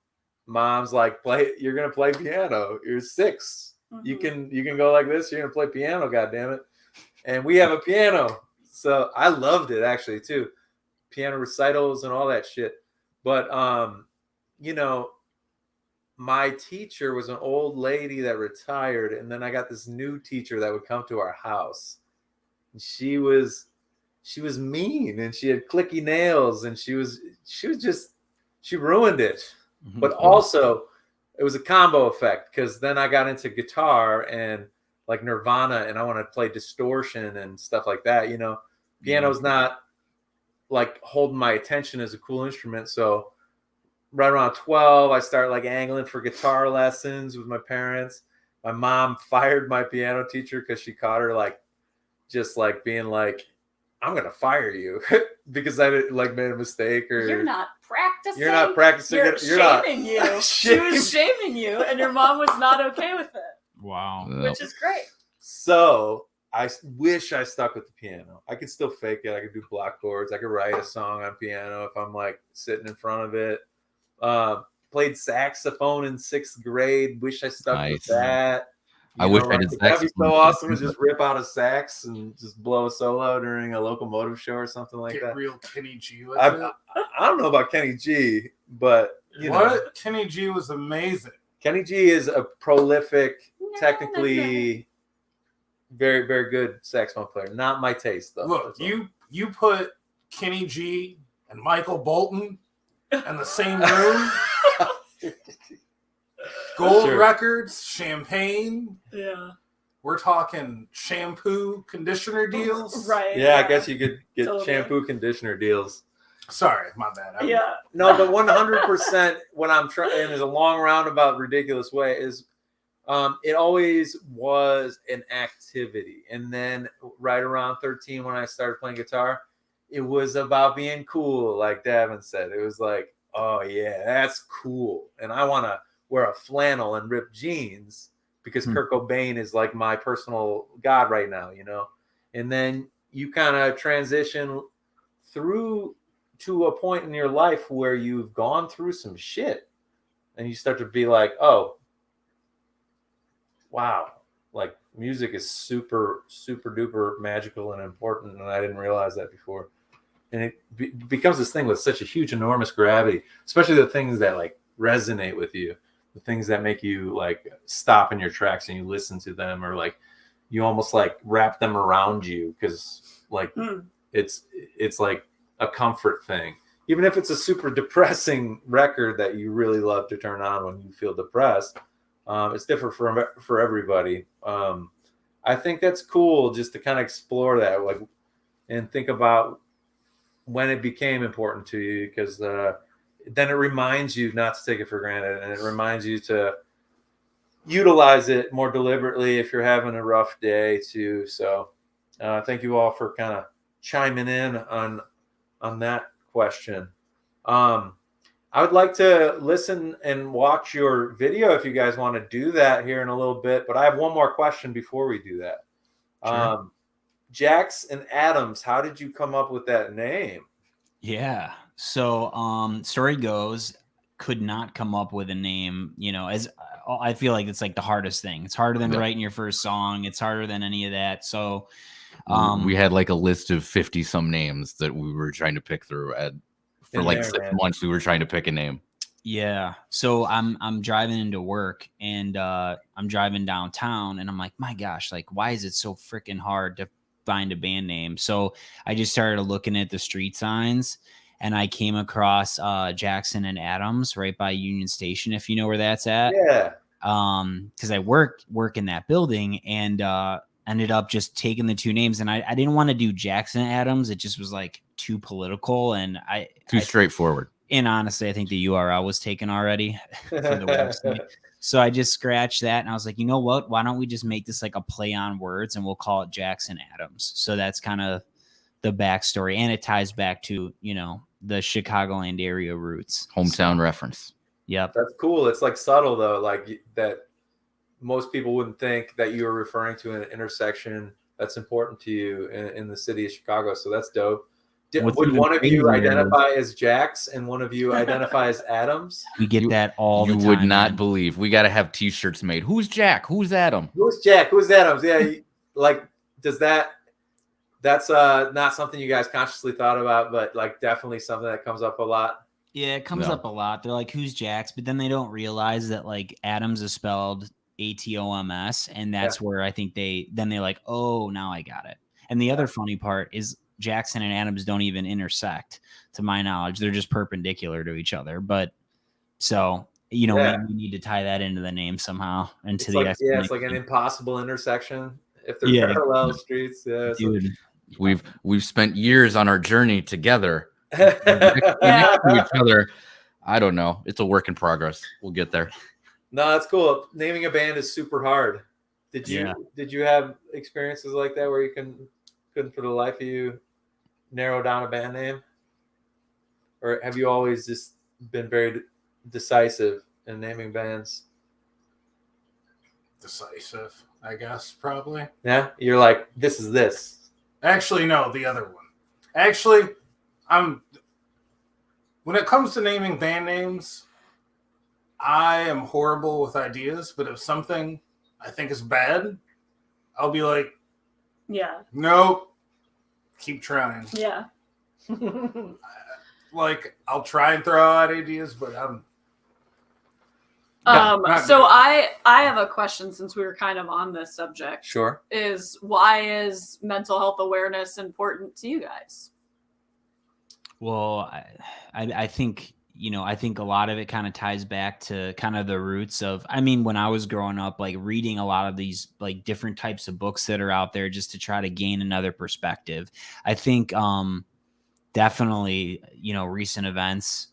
Mom's like, you're gonna play piano. You're 6. You can go like this, you're gonna play piano, goddammit. And we have a piano. So I loved it actually too. Piano recitals and all that shit. But my teacher was an old lady that retired, and then I got this new teacher that would come to our house. And she was mean, and she had clicky nails, and she ruined it. Mhm. But also it was a combo effect because then I got into guitar and like Nirvana, and I want to play distortion and stuff like that. Piano's not like holding my attention as a cool instrument. So right around 12, I started like angling for guitar lessons with my parents. My mom fired my piano teacher because she caught her like just like being like, I'm gonna fire you because I like made a mistake, or You're not practicing. You're not practicing. You're not shaming you. She was shaming you, and your mom was not okay with it, Wow. which is great. So I wish I stuck with the piano. I could still fake it. I could do block chords. I could write a song on piano if I'm like sitting in front of it. Played saxophone in 6th grade. Wish I stuck with Nice. that. I wish I did That'd be saxophone. so awesome to just rip out a sax and just blow a solo during a locomotive show or something like Get that. real Kenny G with I it. don't know about Kenny G, but What? Kenny G was amazing. Kenny G is a prolific, technically very, very good saxophone player. Not my taste, though. Look, you put Kenny G and Michael Bolton in the same room. Gold records, champagne. Yeah. We're talking shampoo, conditioner deals. Right. Yeah, I guess you could get Totally. shampoo, conditioner deals. Sorry, my bad. Yeah. No, but 100% what I'm trying, and is a long roundabout, ridiculous way, is it always was an activity. And then right around 13, when I started playing guitar, it was about being cool, like Davin said. It was like, oh, yeah, that's cool. And I want to wear a flannel and rip jeans because Kurt Cobain is like my personal god right now, And then you kind of transition through to a point in your life where you've gone through some shit and you start to be like, oh, wow, like music is super, super duper magical and important. And I didn't realize that before. And it becomes this thing with such a huge, enormous gravity, especially the things that like resonate with you, the things that make you like stop in your tracks and you listen to them, or like you almost like wrap them around you because like it's like a comfort thing. Even if it's a super depressing record that you really love to turn on when you feel depressed, it's different for everybody. I think that's cool just to kind of explore that, like, and think about when it became important to you, because then it reminds you not to take it for granted, and it reminds you to utilize it more deliberately if you're having a rough day too. So thank you all for kind of chiming in on that question. I would like to listen and watch your video if you guys want to do that here in a little bit, but I have one more question before we do that. Sure. Jax and Adams, how did you come up with that name? Yeah. So story goes, could not come up with a name, as I feel like it's like the hardest thing. It's harder than writing your first song. It's harder than any of that. So we had like a list of 50 some names that we were trying to pick through for like 6 months. We were trying to pick a name. Yeah. So I'm driving into work, and I'm driving downtown, and I'm like, my gosh, like, why is it so freaking hard to find a band name. So I just started looking at the street signs, and I came across Jackson and Adams right by Union Station, if you know where that's at. Yeah. Because I work in that building, and ended up just taking the two names. And I didn't want to do Jackson Adams. It just was like too political, and Too straightforward. And honestly, I think the URL was taken already for the website. So I just scratched that, and I was like, you know what? Why don't we just make this like a play on words, and we'll call it Jackson Adams. So that's kind of the backstory, and it ties back to, you know, the Chicagoland area roots. Hometown reference. Yep. That's cool. It's like subtle though, like that most people wouldn't think that you were referring to an intersection that's important to you in the city of Chicago. So that's dope. Would one of you identify as Jax and one of you identify as Adams? We get that all the time. You would not man. believe. We got to have T-shirts made. Who's Jack? Who's Adam? Who's Jack? Who's Adams? Yeah, like that's not something you guys consciously thought about, but like definitely something that comes up a lot. Yeah, it comes up a lot. They're like, who's Jax? But then they don't realize that like Adams is spelled ATOMS, and that's where I think they're like, oh, now I got it. And the other funny part is Jackson and Adams don't even intersect, to my knowledge. They're just perpendicular to each other. But so, you know, we need to tie that into the name somehow. Into it's like an impossible intersection if they're parallel streets. Yeah, dude. We've spent years on our journey together, next to each other. I don't know. It's a work in progress. We'll get there. No, that's cool. Naming a band is super hard. Did you have experiences like that where you couldn't for the life of you narrow down a band name? Or have you always just been very decisive in naming bands? Decisive, I guess, probably. Yeah? You're like, this is this. Actually, no, the other one. Actually, when it comes to naming band names, I am horrible with ideas, but if something I think is bad, I'll be like, nope, keep trying. Yeah. Like, I'll try and throw out ideas, but I'm so I have a question, since we were kind of on this subject. Sure. Is why is mental health awareness important to you guys? Well, I think, you know, I think a lot of it kind of ties back to kind of the roots of, I mean, when I was growing up, like reading a lot of these like different types of books that are out there just to try to gain another perspective. I think definitely, you know, recent events,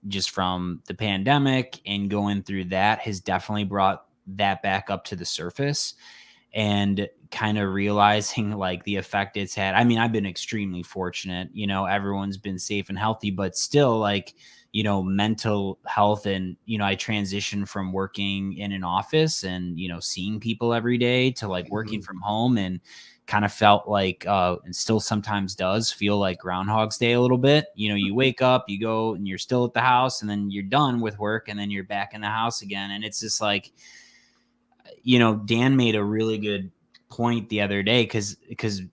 just from the pandemic and going through that has definitely brought that back up to the surface, and kind of realizing like the effect it's had. I mean, I've been extremely fortunate, you know, everyone's been safe and healthy, but still, like, you know, mental health, and, you know, I transitioned from working in an office and, you know, seeing people every day to like working from home, and kind of felt like, and still sometimes does feel like Groundhog's Day a little bit. You know, you wake up, you go, and you're still at the house, and then you're done with work, and then you're back in the house again. And it's just like, you know, Dan made a really good point the other day, because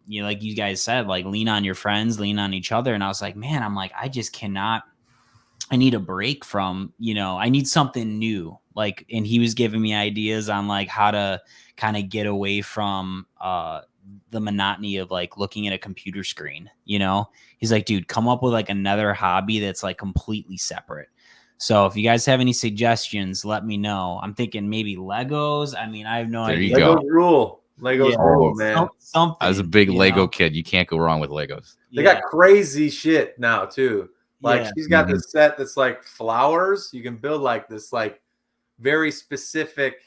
you know, like you guys said, like lean on your friends, lean on each other. And I was like, man, I'm like, I just cannot. I need a break from, you know, I need something new. Like, and he was giving me ideas on like how to kind of get away from the monotony of like looking at a computer screen. You know, he's like, dude, come up with like another hobby that's like completely separate. So if you guys have any suggestions, let me know. I'm thinking maybe Legos. I mean, I have no idea. Legos rule. Legos rule, man. Something. I was a big Lego kid. You can't go wrong with Legos. They got crazy shit now too. Like she's got this set that's like flowers. You can build like this like very specific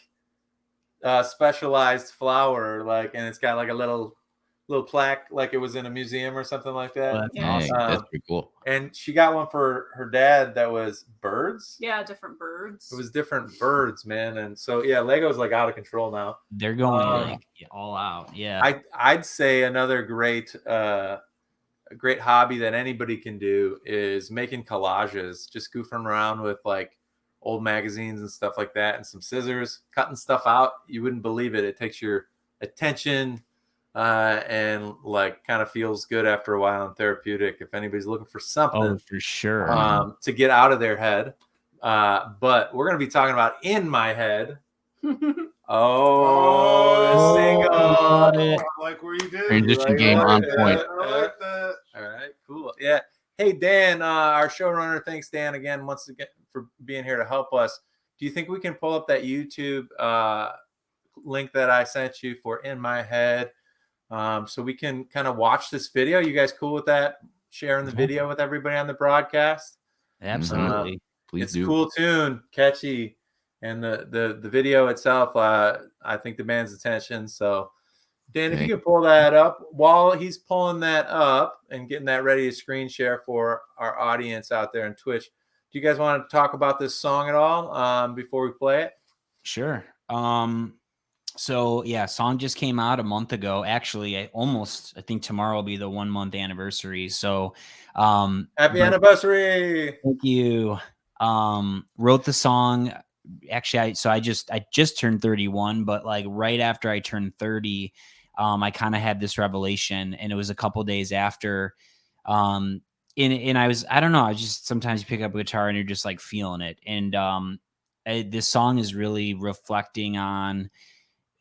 specialized flower, like, and it's got like a little plaque, like it was in a museum or something like that. Well, that's awesome. That's pretty cool. And she got one for her dad that was birds. Yeah, different birds. It was different birds, man. And so yeah, Lego's like out of control now. They're going like all out. Yeah. I'd say another great hobby that anybody can do is making collages, just goofing around with like old magazines and stuff like that, and some scissors, cutting stuff out. You wouldn't believe it. It takes your attention and like kind of feels good after a while and therapeutic if anybody's looking for something for sure to get out of their head. But we're going to be talking about in my head Oh, the single. I like where you did. Transition game on point. I like that. All right, cool. Yeah. Hey, Dan, our showrunner, thanks, Dan, again, once again for being here to help us. Do you think we can pull up that YouTube link that I sent you for In My Head so we can kind of watch this video? You guys cool with that? Sharing the video with everybody on the broadcast? Absolutely. Please It's do. a cool tune, catchy, and the video itself, I think demands attention. So, Dan, if you could pull that up while he's pulling that up and getting that ready to screen share for our audience out there on Twitch. Do you guys want to talk about this song at all before we play it? Sure. So yeah, song just came out a month ago. Actually, I think tomorrow will be the 1 month anniversary. So happy anniversary. Thank you. Wrote the song. Actually, I just turned 31, but like right after I turned 30, I kind of had this revelation, and it was a couple days after. And I don't know, I just sometimes you pick up a guitar and you're just like feeling it. And this song is really reflecting on,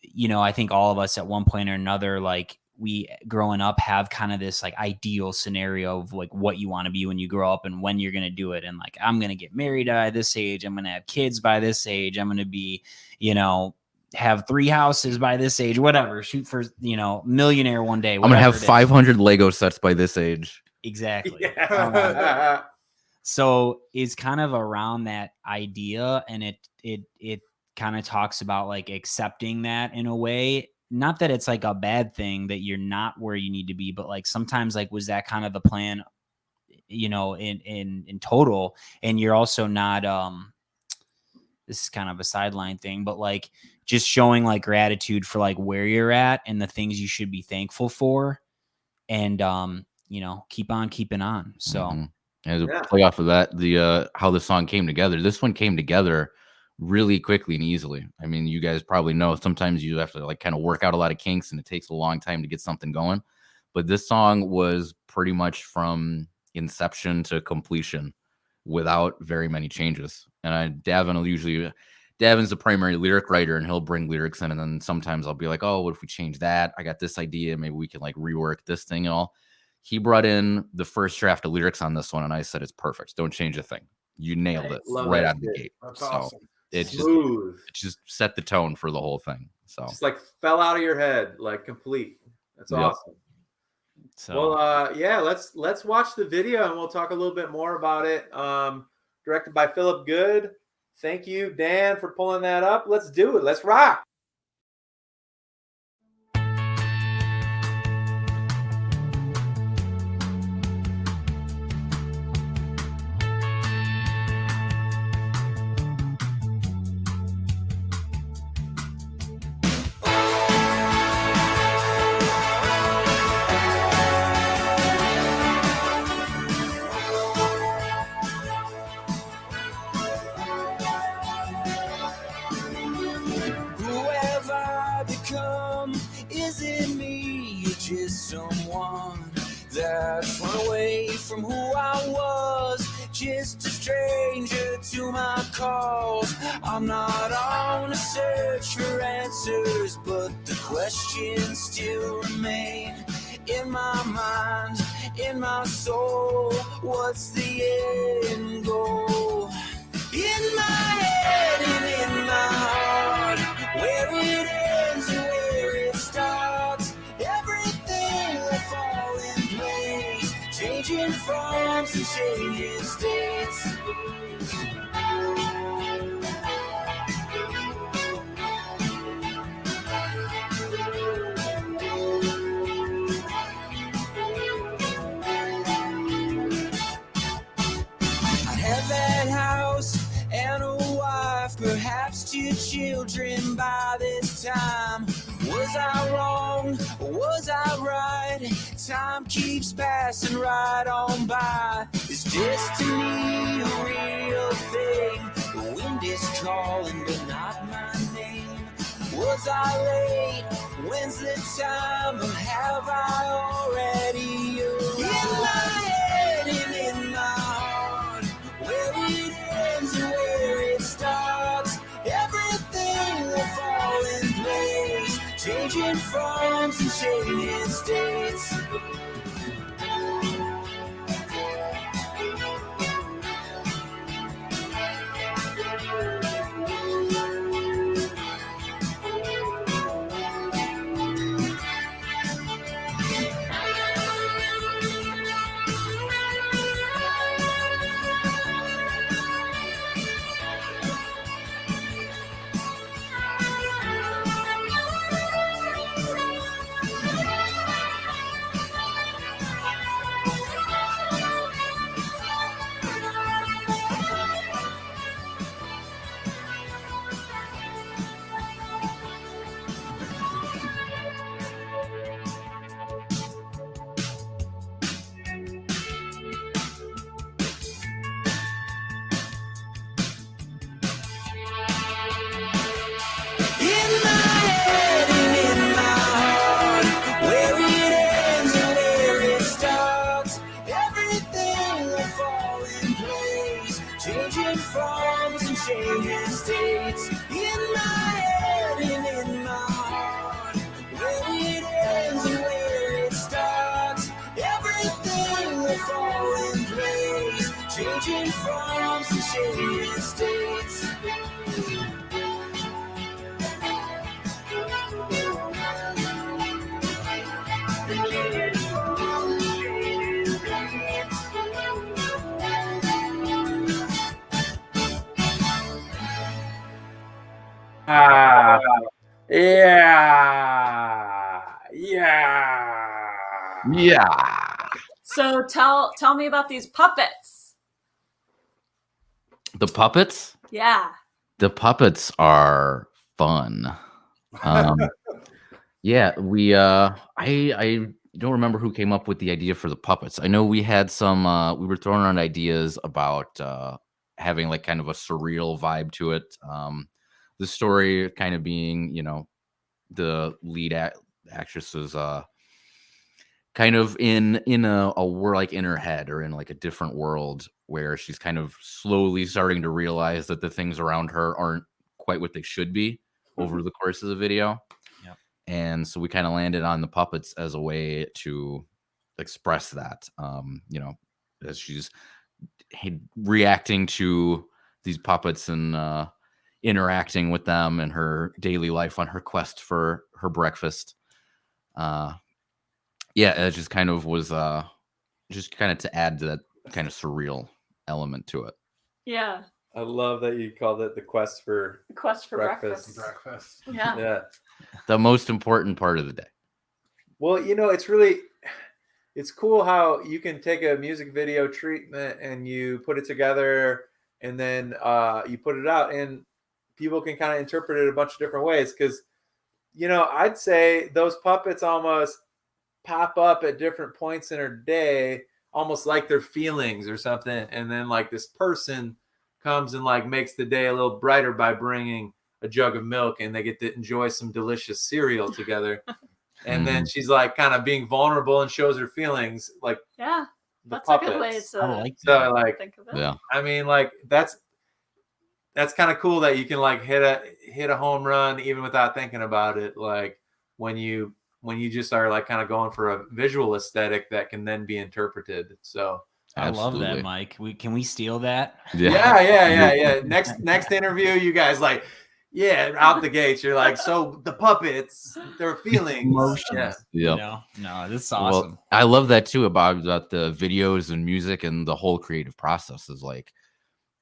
I think all of us at one point or another, like we growing up have kind of this like ideal scenario of like what you want to be when you grow up and when you're going to do it. And like, I'm going to get married by this age. I'm going to have kids by this age. I'm going to be, have 3 houses by this age, whatever, shoot for, millionaire one day. I'm going to have 500 Lego sets by this age. Exactly. Yeah. So it's kind of around that idea, and it kind of talks about like accepting that in a way. Not that it's like a bad thing that you're not where you need to be, but like sometimes like was that kind of the plan, in total, and you're also not this is kind of a sideline thing, but like just showing like gratitude for like where you're at and the things you should be thankful for, and keep on keeping on. So and to play off of that, the how the song came together. This one came together really quickly and easily. I mean, you guys probably know sometimes you have to like kind of work out a lot of kinks, and it takes a long time to get something going. But this song was pretty much from inception to completion without very many changes. And Davin's the primary lyric writer, and he'll bring lyrics in, and then sometimes I'll be like, oh, what if we change that? I got this idea. Maybe we can like rework this thing and all. He brought in the first draft of lyrics on this one, and I said, it's perfect. Don't change a thing. You nailed it right out of the gate. That's awesome. It's smooth. It just set the tone for the whole thing. So just like fell out of your head, like complete. That's awesome. So yeah, let's watch the video and we'll talk a little bit more about it. Directed by Philip Good. Thank you, Dan, for pulling that up. Let's do it. Let's rock. Someone that's run away from who I was, just a stranger to my calls. I'm not on a search for answers, but the questions still remain in my mind, in my soul. What's the end goal? In my head and in my heart, where it ends and where it starts, everything will fall in place, changing forms and changing states. I had that house and a wife, perhaps 2 children by this time. Was I wrong? Was I right? Time keeps passing right on by. Is destiny a real thing? The wind is calling, but not my name. Was I late? When's the time? Or have I already arrived? In my head and in my heart, where it ends and where it starts, everything will fall in forms and changing states. In my head and in my heart, where it ends and where it starts, everything will fall in place, changing forms and changing states. In my head and in my heart, where it ends and where it starts, everything will fall in place, changing forms and changing states. Ah, yeah, yeah. Yeah. So tell me about these puppets. The puppets? Yeah. The puppets are fun. Yeah, I don't remember who came up with the idea for the puppets. I know we had some we were throwing around ideas about having like kind of a surreal vibe to it. The story kind of being, the lead actress is kind of in a world, like in her head or in like a different world where she's kind of slowly starting to realize that the things around her aren't quite what they should be over the course of the video. Yep. And so we kind of landed on the puppets as a way to express that, as she's reacting to these puppets and interacting with them in her daily life on her quest for her breakfast. Yeah, it just kind of was just kind of to add to that kind of surreal element to it. Yeah. I love that you called it the quest for Quest for breakfast. breakfast. Yeah. Yeah. The most important part of the day. Well, it's cool how you can take a music video treatment and you put it together and then you put it out and people can kind of interpret it a bunch of different ways. Because, I'd say those puppets almost pop up at different points in her day, almost like their feelings or something. And then like this person comes and like makes the day a little brighter by bringing a jug of milk and they get to enjoy some delicious cereal together. And then she's like kind of being vulnerable and shows her feelings like Yeah. the That's puppets. a good way to So like think of it. Yeah. I mean, like that's kind of cool that you can like hit a home run even without thinking about it. Like when you just are like kind of going for a visual aesthetic that can then be interpreted. So I love that, Absolutely. Mike. Can we steal that? yeah. Next interview, you guys like, yeah, out the gates. You're like, so the puppets, their feelings, Emotions. yeah. No, this is awesome. Well, I love that too about the videos and music and the whole creative process is like,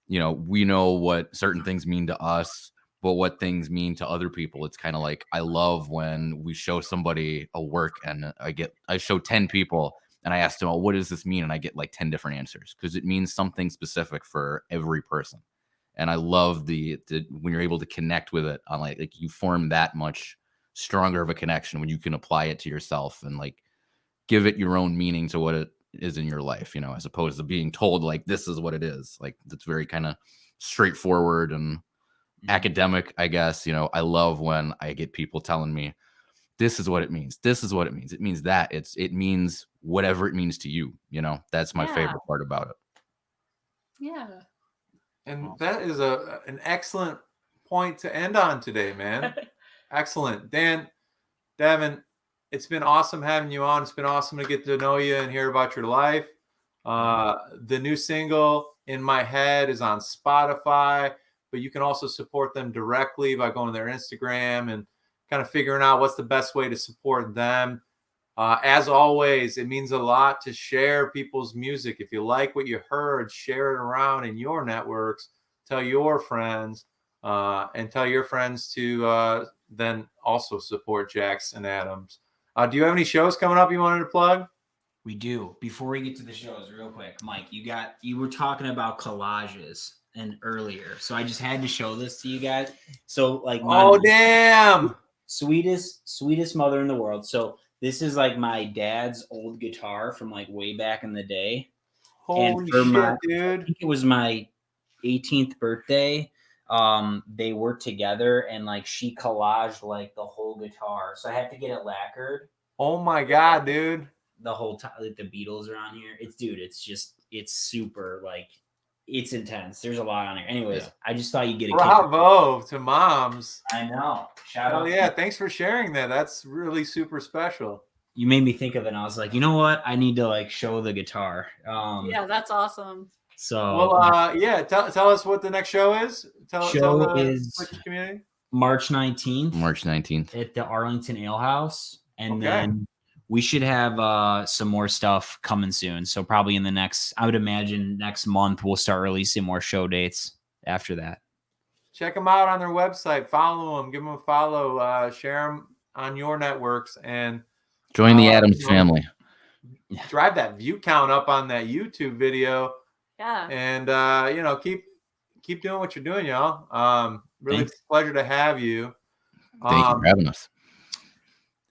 we know what certain things mean to us, but what things mean to other people. It's kind of like, I love when we show somebody a work and I show 10 people and I ask them, oh, what does this mean? And I get like 10 different answers because it means something specific for every person. And I love the when you're able to connect with it on like you form that much stronger of a connection when you can apply it to yourself and like give it your own meaning to what it is in your life, as opposed to being told like this is what it is. Like that's very kind of straightforward and academic, I guess. I love when I get people telling me this is what it means. This is what it means. It means that it means whatever it means to you. That's my favorite part about it. Yeah. And that is an excellent point to end on today, man. Excellent. Dan, Devin, it's been awesome having you on. It's been awesome to get to know you and hear about your life. The new single In My Head is on Spotify, but you can also support them directly by going to their Instagram and kind of figuring out what's the best way to support them. As always, it means a lot to share people's music. If you like what you heard, share it around in your networks, tell your friends, and tell your friends to then also support Jackson Adams. Do you have any shows coming up you wanted to plug? We do. Before we get to the shows, real quick, Mike, you were talking about collages and earlier, so I just had to show this to you guys. So like, damn, sweetest mother in the world. So this is like my dad's old guitar from like way back in the day. Holy shit, dude! I think it was my 18th birthday. They worked together and like she collaged like the whole guitar, so I had to get it lacquered. Oh my god, dude! The whole time, like the Beatles are on here. It's super like, it's intense. There's a lot on here. Anyways, yeah. I just thought you'd get a bravo to moms. I know. Shout out. Yeah, thanks for sharing that. That's really super special. You made me think of it, and I was like, you know what? I need to like show the guitar. Yeah, that's awesome. So yeah, tell us what the next show is. Tell is Twitch community. March 19th. March 19th at the Arlington Ale House, and then we should have some more stuff coming soon. So probably in the next, I would imagine next month, we'll start releasing more show dates after that. Check them out on their website. Follow them. Give them a follow. Share them on your networks. And join the Adams family. Drive that view count up on that YouTube video. Yeah. And, keep doing what you're doing, y'all. Really It's a pleasure to have you. Thank you for having us.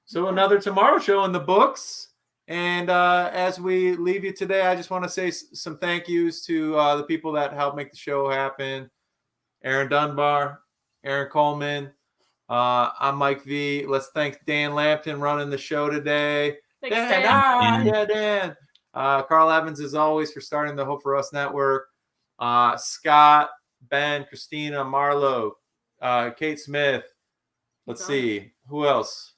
So another Tomorrow Show in the books. And as we leave you today, I just want to say some thank yous to the people that helped make the show happen. Aaron Dunbar, Aaron Coleman. I'm Mike V. Let's thank Dan Lampton running the show today. Thanks, Dan. Yeah, Dan. Carl Evans, as always, for starting the Hope for Us Network. Scott, Ben, Christina, Marlo, Kate Smith. Let's see. Who else?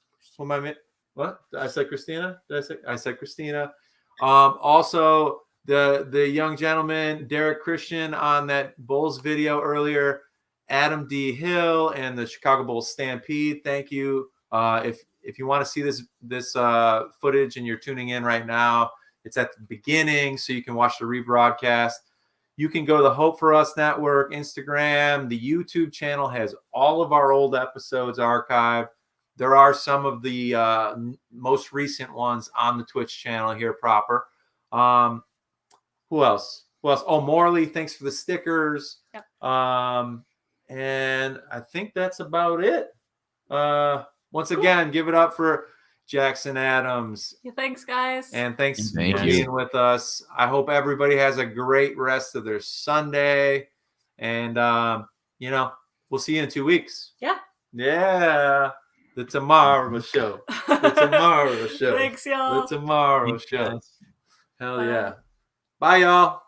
What? Did I say Christina? I said Christina. Also, the young gentleman, Derek Christian, on that Bulls video earlier, Adam D. Hill, and the Chicago Bulls Stampede. Thank you. If you want to see this footage and you're tuning in right now, it's at the beginning, so you can watch the rebroadcast. You can go to the Hope for Us Network, Instagram. The YouTube channel has all of our old episodes archived. There are some of the most recent ones on the Twitch channel here proper. Who else? Oh, Morley, thanks for the stickers. Yep. And I think that's about it. Once again, give it up for Jackson Adams. Yeah, thanks, guys. And thanks for being with us. I hope everybody has a great rest of their Sunday. And, we'll see you in 2 weeks. Yeah. Yeah. The Tomorrow Show. The Tomorrow Show. Thanks, y'all. The Tomorrow Show. Hell yeah. Bye, y'all.